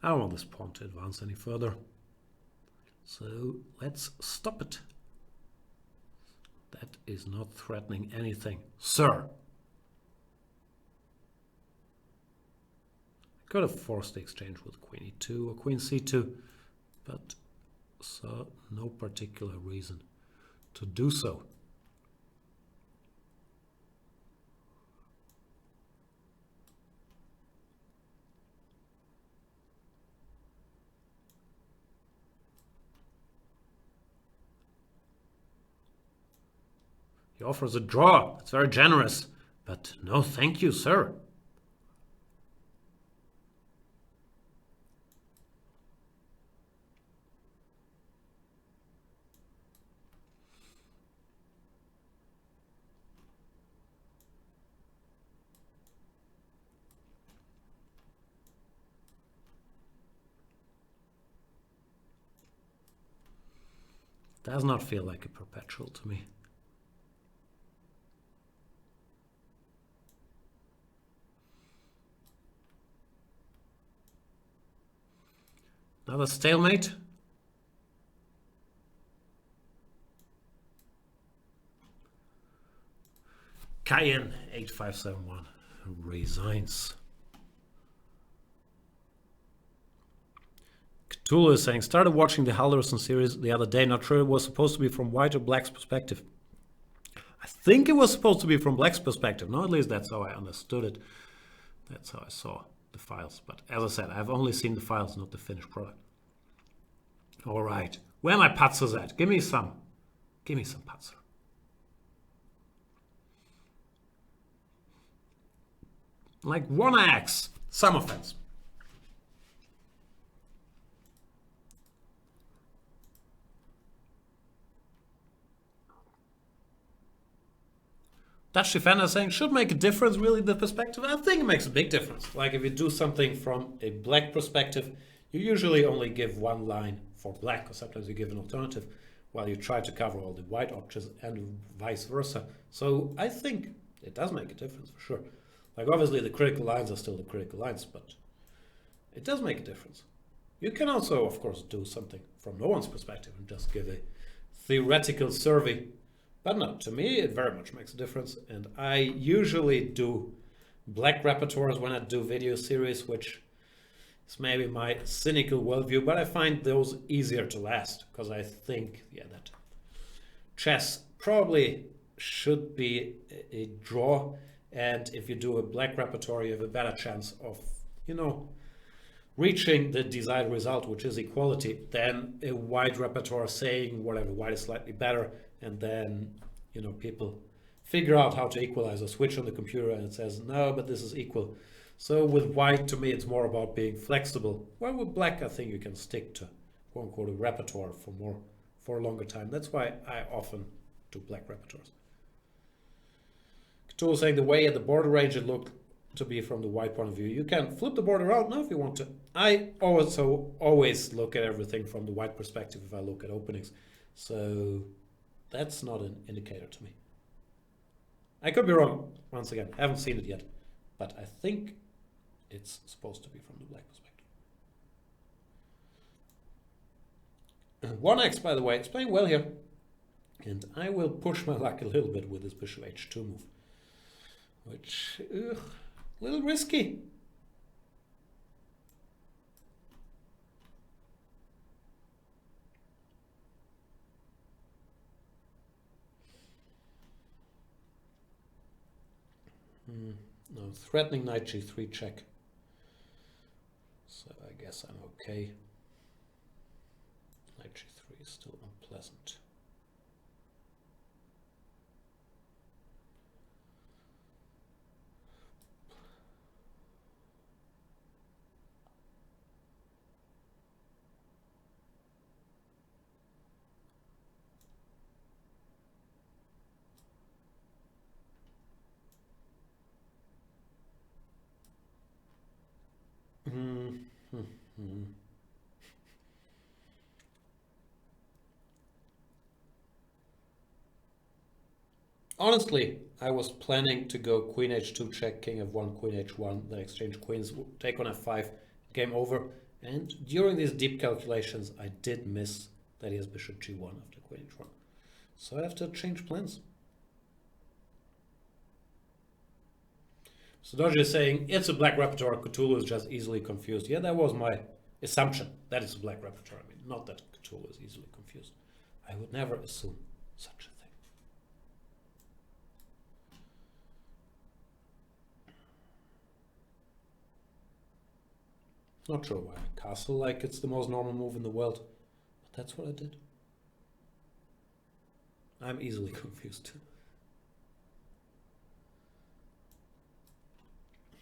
I don't want this pawn to advance any further, so let's stop it. That is not threatening anything, sir. Could have forced the exchange with queen e2 or queen c2, but saw no particular reason to do so. He offers a draw. It's very generous, but no thank you, sir. Does not feel like a perpetual to me. Another stalemate. Cayenne 8571 resigns. Cthulhu is saying, started watching the Haldorsson series the other day. Not sure it was supposed to be from white or black's perspective. I think it was supposed to be from black's perspective. No, at least that's how I understood it. That's how I saw the files. But as I said, I've only seen the files, not the finished product. All right. Where are my patzers at? Give me some. Give me some patzer. Like 1x. Some offense. Dutch defender saying should make a difference, really, the perspective. I think it makes a big difference. Like if you do something from a black perspective, you usually only give one line for black, or sometimes you give an alternative while you try to cover all the white options and vice versa. So I think it does make a difference for sure. Like obviously the critical lines are still the critical lines, but it does make a difference. You can also, of course, do something from no one's perspective and just give a theoretical survey. But no, to me, it very much makes a difference. And I usually do black repertoires when I do video series, which is maybe my cynical worldview, but I find those easier to last because I think, that chess probably should be a draw. And if you do a black repertoire, you have a better chance of, reaching the desired result, which is equality, than a white repertoire saying whatever, white is slightly better, and then people figure out how to equalize or switch on the computer and it says no, but this is equal. So with white, to me, it's more about being flexible. While with black, I think you can stick to quote unquote a repertoire for a longer time. That's why I often do black repertoires. Cthulhu saying the way at the border range it looked to be from the white point of view. You can flip the board around now if you want to. I also always look at everything from the white perspective if I look at openings. So that's not an indicator to me. I could be wrong. Once again, haven't seen it yet. But I think it's supposed to be from the black perspective. 1x, by the way, is playing well here. And I will push my luck a little bit with this bishop h2 move. Which, a little risky. No, threatening knight g3 check. So I guess I'm okay. Knight g3 is still unpleasant. Honestly, I was planning to go queen h2 check, king f1, queen h1, then exchange queens, take on f5, game over. And during these deep calculations, I did miss that he has bishop g1 after queen h1. So I have to change plans. So Doji is saying it's a black repertoire. Cthulhu is just easily confused. Yeah, that was my assumption. That it's a black repertoire. I mean, not that Cthulhu is easily confused. I would never assume such a thing. Not sure why I castle like it's the most normal move in the world, but that's what I did. I'm easily confused.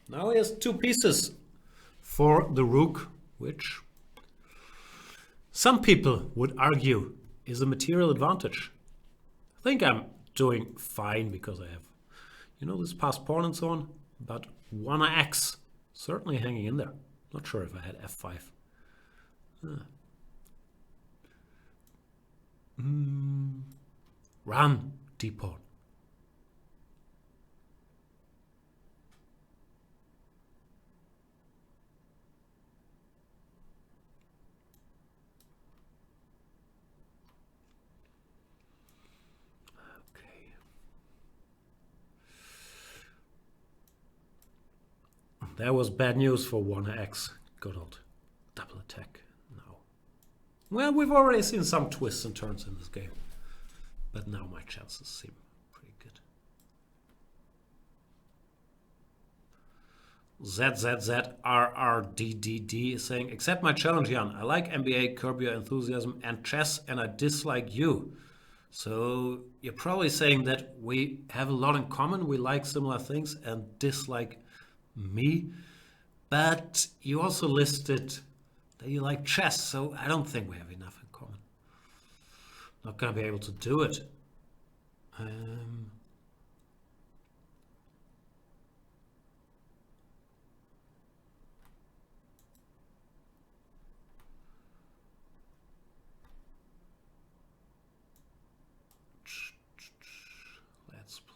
Now he has two pieces for the rook, which some people would argue is a material advantage. I think I'm doing fine because I have, this passed pawn and so on, but 1x certainly hanging in there. Not sure if I had f5. Run, d-pawn. That was bad news for 1x. Good old double attack. No. Well, we've already seen some twists and turns in this game. But now my chances seem pretty good. ZZZRRDDD is saying, accept my challenge, Jan. I like NBA, curb your enthusiasm, and chess, and I dislike you. So you're probably saying that we have a lot in common. We like similar things and dislike me, but you also listed that you like chess, so I don't think we have enough in common. Not gonna be able to do it.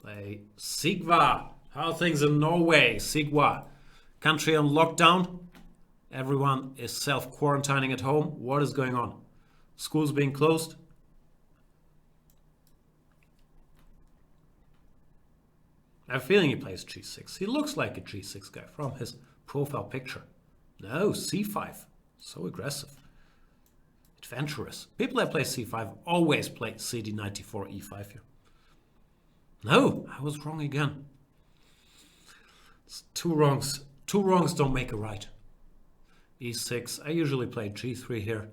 play Sigva. How are things in Norway? Sigva. Country on lockdown. Everyone is self-quarantining at home. What is going on? Schools being closed. I have a feeling he plays g6. He looks like a g6 guy from his profile picture. No, c5. So aggressive. Adventurous. People that play c5 always play cd94 e5 here. No, I was wrong again. It's two wrongs. Two wrongs don't make a right. e6. I usually play g3 here.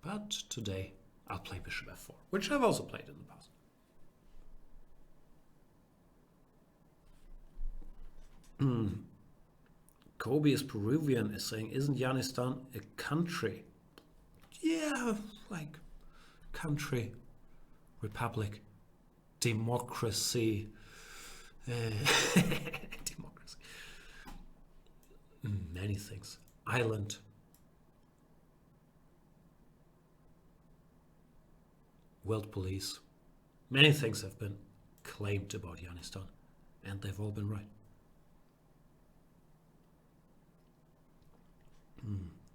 But today I'll play bishop f4, which I've also played in the past. Kobe is Peruvian, is saying, isn't Yanistan a country? Yeah, like country, republic, democracy. Democracy. Many things. Island. World police. Many things have been claimed about Yanistan, and they've all been right.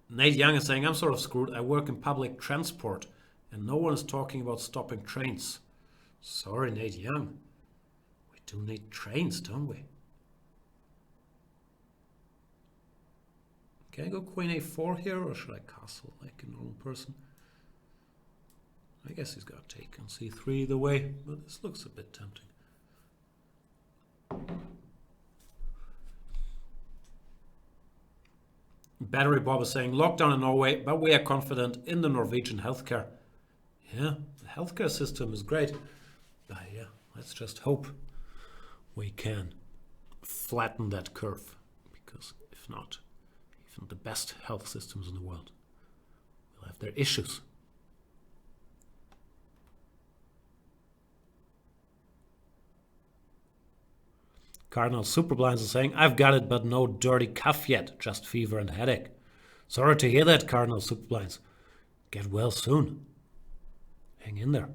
Nate Young is saying, I'm sort of screwed. I work in public transport and no one is talking about stopping trains. Sorry, Nate Young. We do need trains, don't we? Can I go queen a4 here or should I castle like a normal person? I guess he's got to take on c3 either way, but this looks a bit tempting. Battery Bob is saying, lockdown in Norway, but we are confident in the Norwegian healthcare. Yeah, the healthcare system is great. But yeah, let's just hope we can flatten that curve. Because if not, even the best health systems in the world will have their issues. Cardinal Superblinds is saying, I've got it, but no dirty cuff yet. Just fever and headache. Sorry to hear that, Cardinal Superblinds. Get well soon. Hang in there.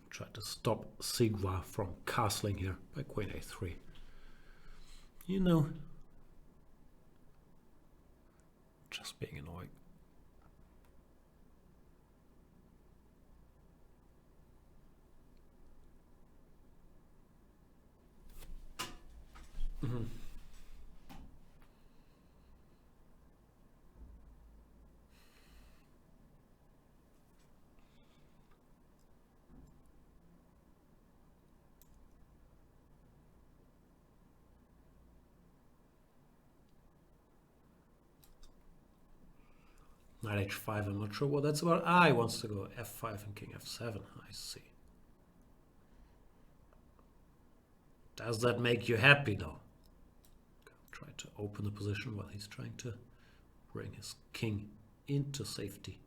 Try to stop Sigva from castling here by queen a3. You know, just being annoying. Mm-hmm. Knight h5, I'm not sure what that's about. He wants to go f5 and king f7. I see. Does that make you happy though? Try to open the position while he's trying to bring his king into safety.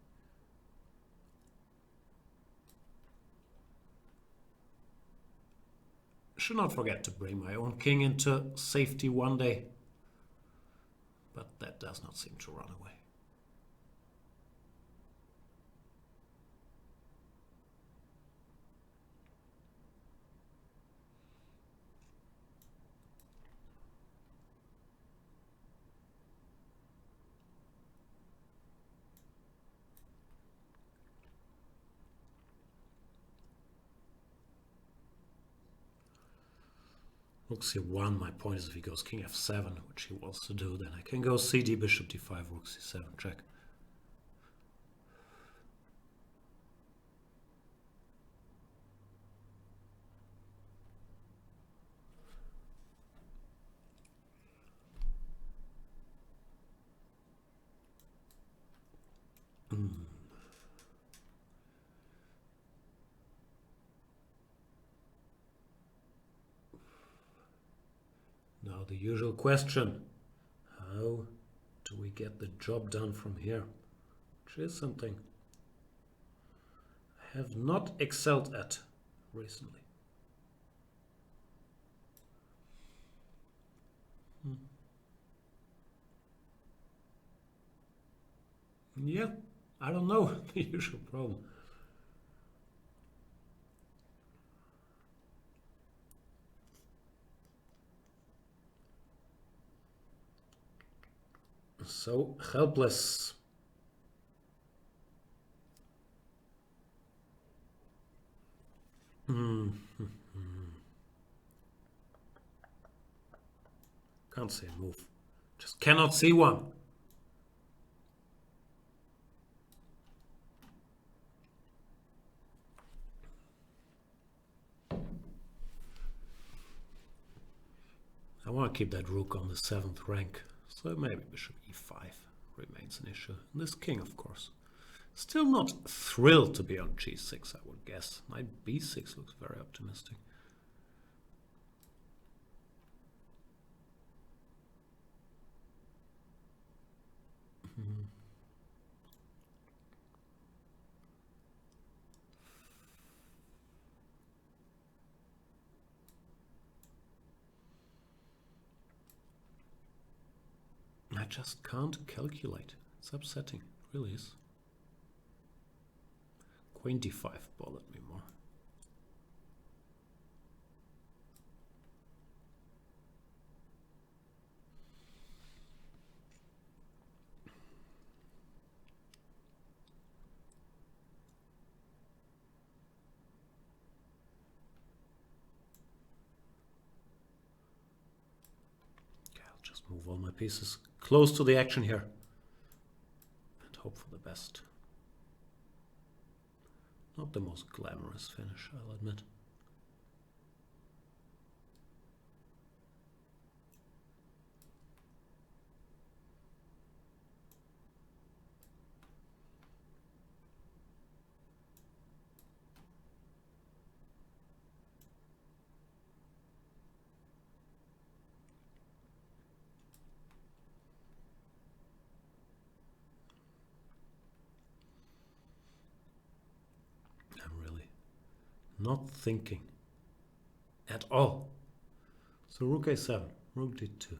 Should not forget to bring my own king into safety one day, but that does not seem to run away. Rook c1, my point is if he goes king f7, which he wants to do, then I can go cd, bishop d5, rook c7, check. Now the usual question, how do we get the job done from here? Which is something I have not excelled at recently. Yeah, I don't know. The usual problem. So helpless. Can't see a move. Just cannot see one. I want to keep that rook on the 7th rank, so maybe bishop e5 remains an issue. And this king, of course. Still not thrilled to be on g6, I would guess. Knight b6 looks very optimistic. I just can't calculate. It's upsetting. It really is. Queen d5 bothered me more. Okay, I'll just move all my pieces close to the action here and hope for the best. Not the most glamorous finish, I'll admit. Not thinking at all. So rook a7, rook d2.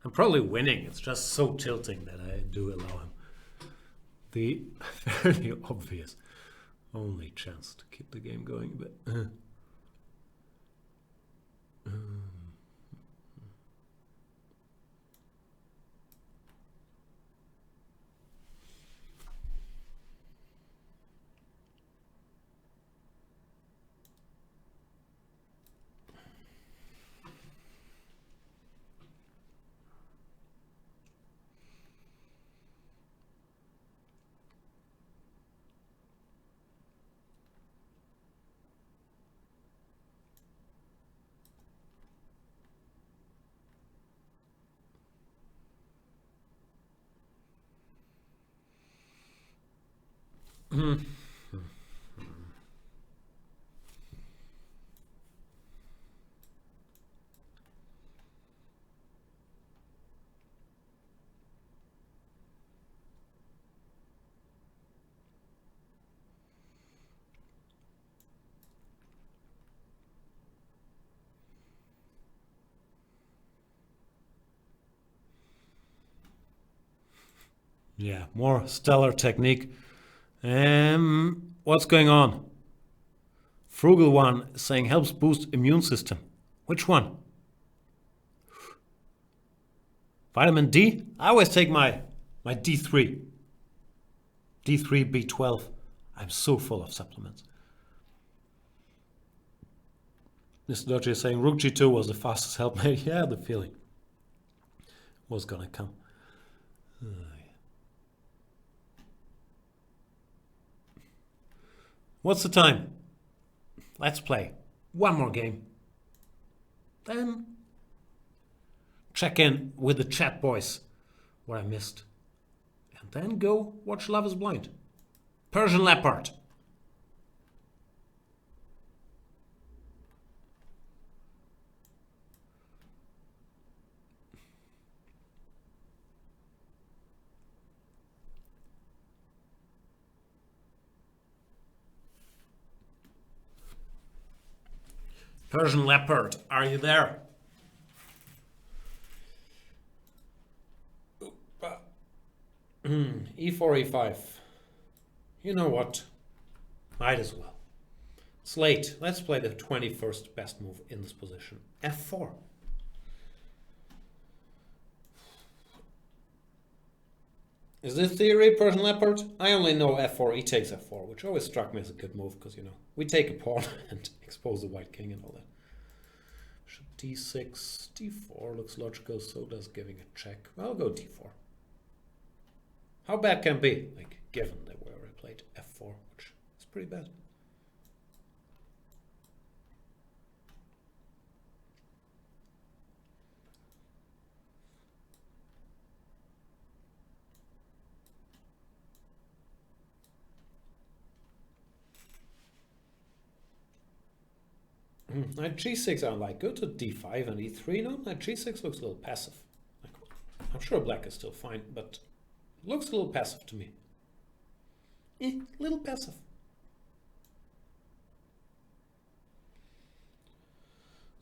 I'm probably winning. It's just so tilting that I do allow him the fairly obvious only chance to keep the game going, but yeah, more stellar technique. What's going on? Frugal one saying helps boost immune system. Which one? Vitamin D? I always take my D3. D3, B12. I'm so full of supplements. Mr. Dodger is saying rook g2 was the fastest helpmate. Yeah, the feeling was gonna come. What's the time? Let's play one more game. Then check in with the chat boys what I missed. And then go watch Love is Blind. Persian Leopard. Persian Leopard, are you there? E4, E5. You know what? Might as well. It's late. Let's play the 21st best move in this position. F4. Is this theory, Persian Leopard? I only know F4, he takes F4, which always struck me as a good move, because, you know, we take a pawn and expose the white king and all that. Bishop D6, D4 looks logical, so does giving a check. I'll go D4. How bad can it be? Like, given that we already played F4, which is pretty bad. Knight G6 I don't like. Go to D5 and E3. No, Knight G6 looks a little passive. Like, I'm sure black is still fine, but it looks a little passive to me. Little passive.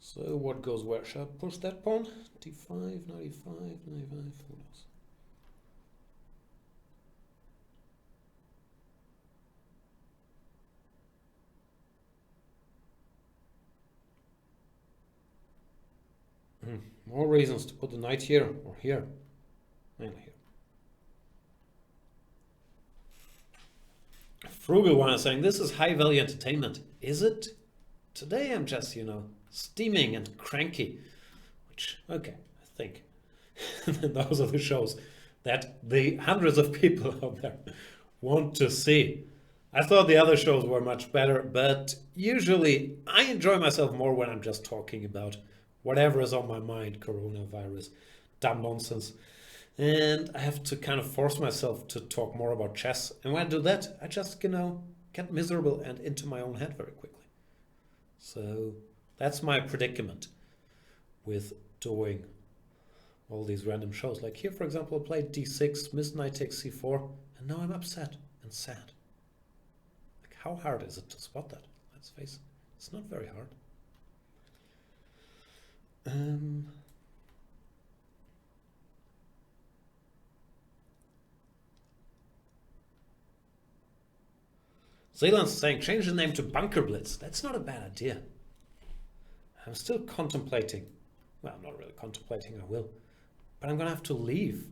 So what goes where? Shall I push that pawn? D5, 95, 95, who knows? More reasons to put the knight here or here. Mainly here. Frugal one is saying, this is high value entertainment. Is it? Today I'm just, you know, steaming and cranky. Which, okay, I think those are the shows that the hundreds of people out there want to see. I thought the other shows were much better, but usually I enjoy myself more when I'm just talking about whatever is on my mind, coronavirus, dumb nonsense. And I have to kind of force myself to talk more about chess. And when I do that, I just, you know, get miserable and into my own head very quickly. So that's my predicament with doing all these random shows. Like here, for example, I played D6, missed knight takes C4, and now I'm upset and sad. Like, how hard is it to spot that? Let's face it, it's not very hard. Zealand's saying, change the name to Banter Blitz. That's not a bad idea. I'm still contemplating. Well, I'm not really contemplating, I will. But I'm going to have to leave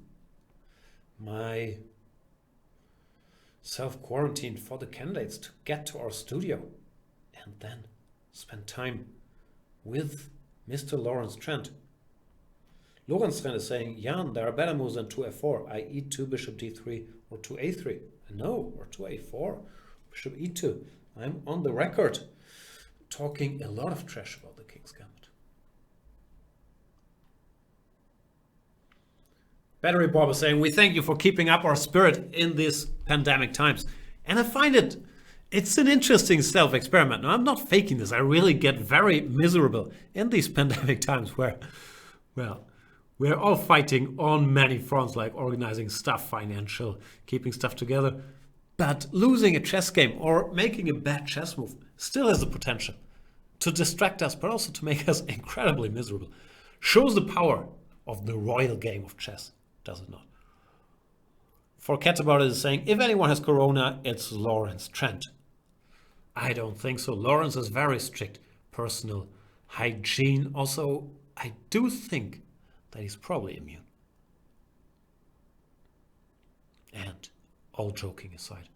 my self-quarantine for the candidates to get to our studio and then spend time with Mr. Lawrence Trent. Lawrence Trent is saying, Jan, there are better moves than 2f4, i.e. 2 bishop d3 or 2 a3. No, or 2 a4, bishop e2. I'm on the record talking a lot of trash about the King's Gambit. Battery Bob is saying, we thank you for keeping up our spirit in these pandemic times. And I find it's an interesting self-experiment. Now, I'm not faking this. I really get very miserable in these pandemic times where, well, we're all fighting on many fronts, like organizing stuff, financial, keeping stuff together. But losing a chess game or making a bad chess move still has the potential to distract us, but also to make us incredibly miserable. Shows the power of the royal game of chess, does it not? For Cats About It is saying, if anyone has corona, it's Lawrence Trent. I don't think so. Lawrence is very strict personal hygiene. Also, I do think that he's probably immune. And all joking aside,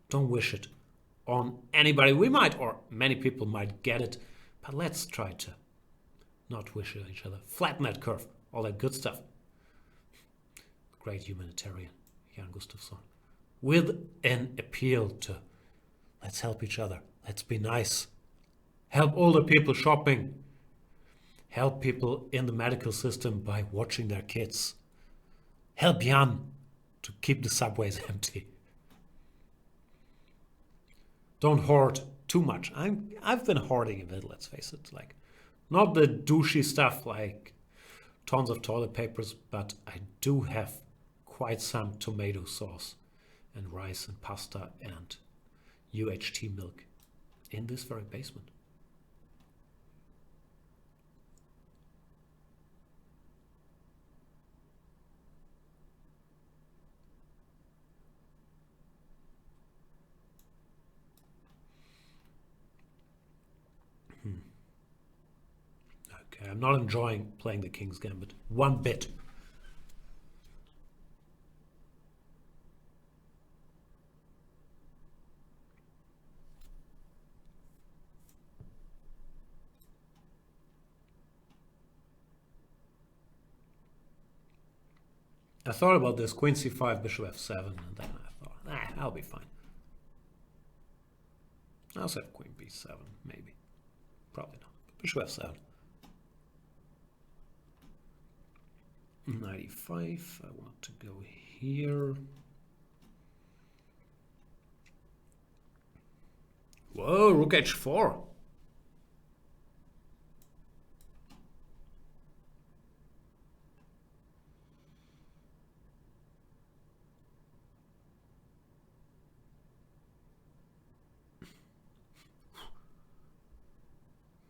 don't wish it on anybody. We might, or many people might get it, but let's try to not wish it on each other. Flatten that curve, all that good stuff. Great humanitarian, Jan Gustafsson, with an appeal to let's help each other. Let's be nice. Help older people shopping. Help people in the medical system by watching their kids. Help Jan to keep the subways empty. Don't hoard too much. I've been hoarding a bit, let's face it. Like, not the douchey stuff like tons of toilet papers, but I do have quite some tomato sauce and rice and pasta and UHT milk in this very basement. I'm not enjoying playing the King's Gambit one bit. I thought about this, Queen c5, Bishop f7, and then I thought, I'll be fine. I also have Queen b7, maybe. Probably not. Bishop f7. Knight e5, I want to go here. Whoa, Rook h4.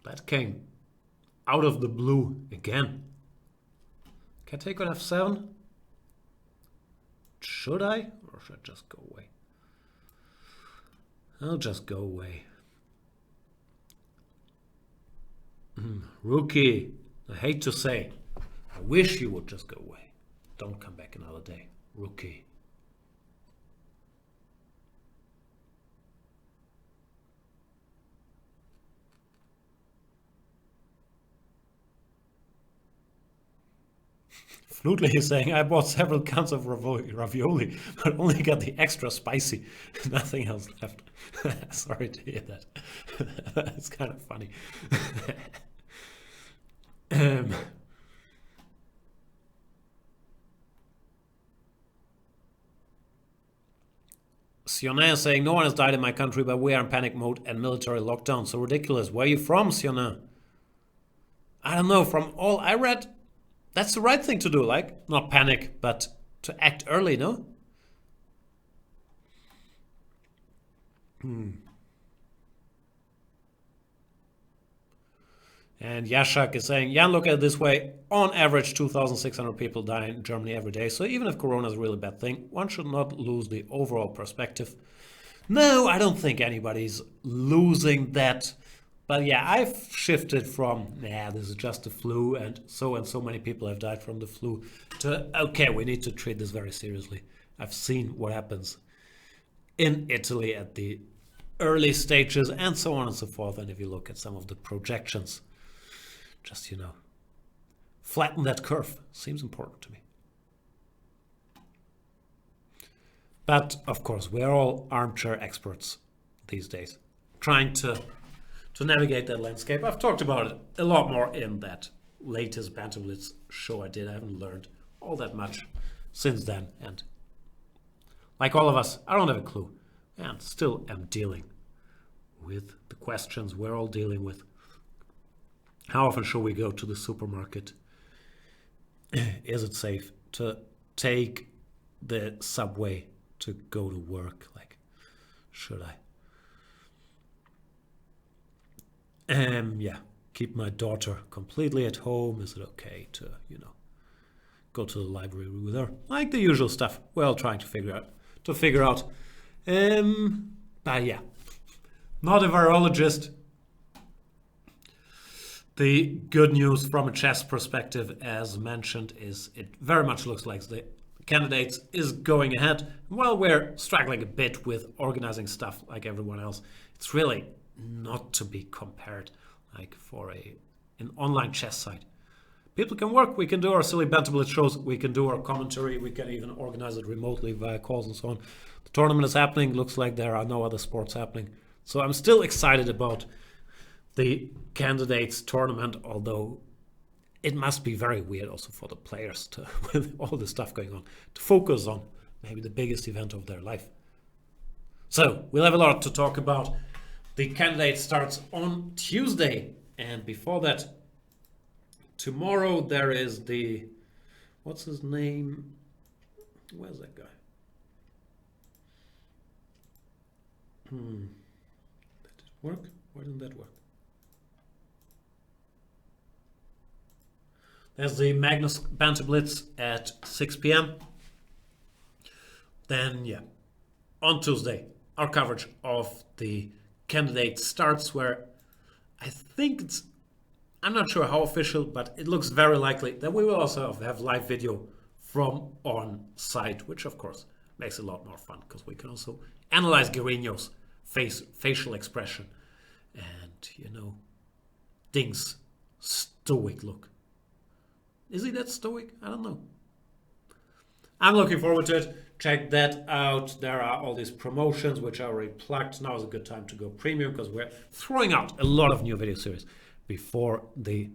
That came out of the blue again. Can I take on f7? Should I? Or should I just go away? I'll just go away. Rookie, I hate to say, I wish you would just go away. Don't come back another day. Rookie. Flutely is saying, I bought several cans of ravioli, but only got the extra spicy. Nothing else left. Sorry to hear that. That's kind of funny. Sionin is saying, no one has died in my country, but we are in panic mode and military lockdown. So ridiculous. Where are you from, Sionin? I don't know. From all I read, that's the right thing to do, like, not panic, but to act early, no? And Yashak is saying, Jan, look at it this way. On average, 2,600 people die in Germany every day. So even if Corona is a really bad thing, one should not lose the overall perspective. No, I don't think anybody's losing that. But yeah, I've shifted from, this is just the flu, and so many people have died from the flu, to, okay, we need to treat this very seriously. I've seen what happens in Italy at the early stages, and so on and so forth. And if you look at some of the projections, just, flatten that curve. Seems important to me. But, of course, we're all armchair experts these days, trying to navigate that landscape. I've talked about it a lot more in that latest Banter Blitz show I did. I haven't learned all that much since then. And like all of us, I don't have a clue. And still am dealing with the questions we're all dealing with. How often should we go to the supermarket? Is it safe to take the subway to go to work? Like, should I? Keep my daughter completely at home. Is it okay to, go to the library with her? Like the usual stuff we're all trying to figure out. But yeah, not a virologist. The good news from a chess perspective, as mentioned, is it very much looks like the candidates is going ahead. While we're struggling a bit with organizing stuff like everyone else, it's really not to be compared like for an online chess site. People can work, we can do our silly Banter Blitz shows, we can do our commentary, we can even organize it remotely via calls and so on. The tournament is happening, looks like there are no other sports happening. So I'm still excited about the candidates tournament, although it must be very weird also for the players to, with all this stuff going on, to focus on maybe the biggest event of their life. So we'll have a lot to talk about. The candidate starts on Tuesday, and before that, tomorrow there is the, what's his name? Where's that guy? That did work? Why didn't that work? There's the Magnus Banter Blitz at 6 p.m. Then, on Tuesday, our coverage of the candidate starts, where I think I'm not sure how official, but it looks very likely that we will also have live video from on site, which of course makes it a lot more fun because we can also analyze Guerino's facial expression and, you know, Ding's stoic look. Is he that stoic? I don't know. I'm looking forward to it. Check that out. There are all these promotions which I already plugged. Now is a good time to go premium because we're throwing out a lot of new video series before the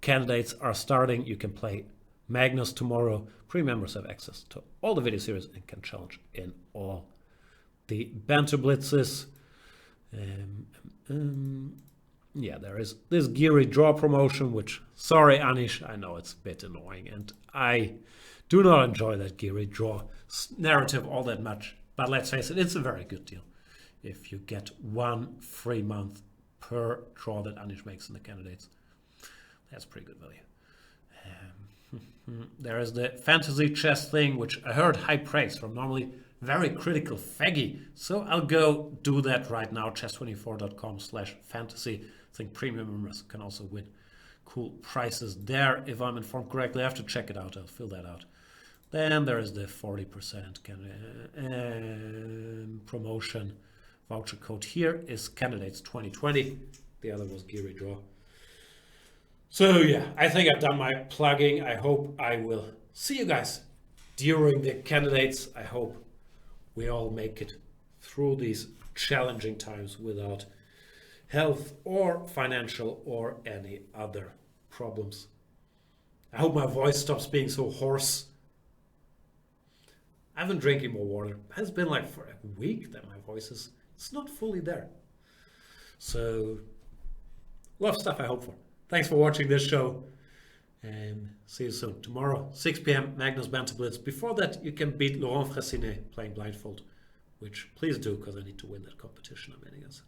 candidates are starting. You can play Magnus tomorrow. Premium members have access to all the video series and can challenge in all the Banter Blitzes. Yeah, there is this Geary Draw promotion, which, sorry Anish, I know it's a bit annoying and I do not enjoy that Geary Draw narrative all that much. But let's face it, it's a very good deal. If you get 1 free month per draw that Anish makes in the candidates, that's pretty good value. There is the fantasy chess thing, which I heard high praise from normally very critical Feggy. So I'll go do that right now, chess24.com/fantasy. I think premium members can also win cool prizes there. If I'm informed correctly, I have to check it out. I'll fill that out. Then there is the 40% promotion voucher code. Here is Candidates 2020. The other was Geary Draw. So yeah, I think I've done my plugging. I hope I will see you guys during the candidates. I hope we all make it through these challenging times without health or financial or any other problems. I hope my voice stops being so hoarse. I've been drinking more water. It has been like for a week that my voice is not fully there. So, a lot of stuff I hope for. Thanks for watching this show. And see you soon. Tomorrow, 6 p.m., Magnus Banter Blitz. Before that, you can beat Laurent Fressinet playing blindfold, which please do because I need to win that competition I'm in against.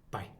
Bye.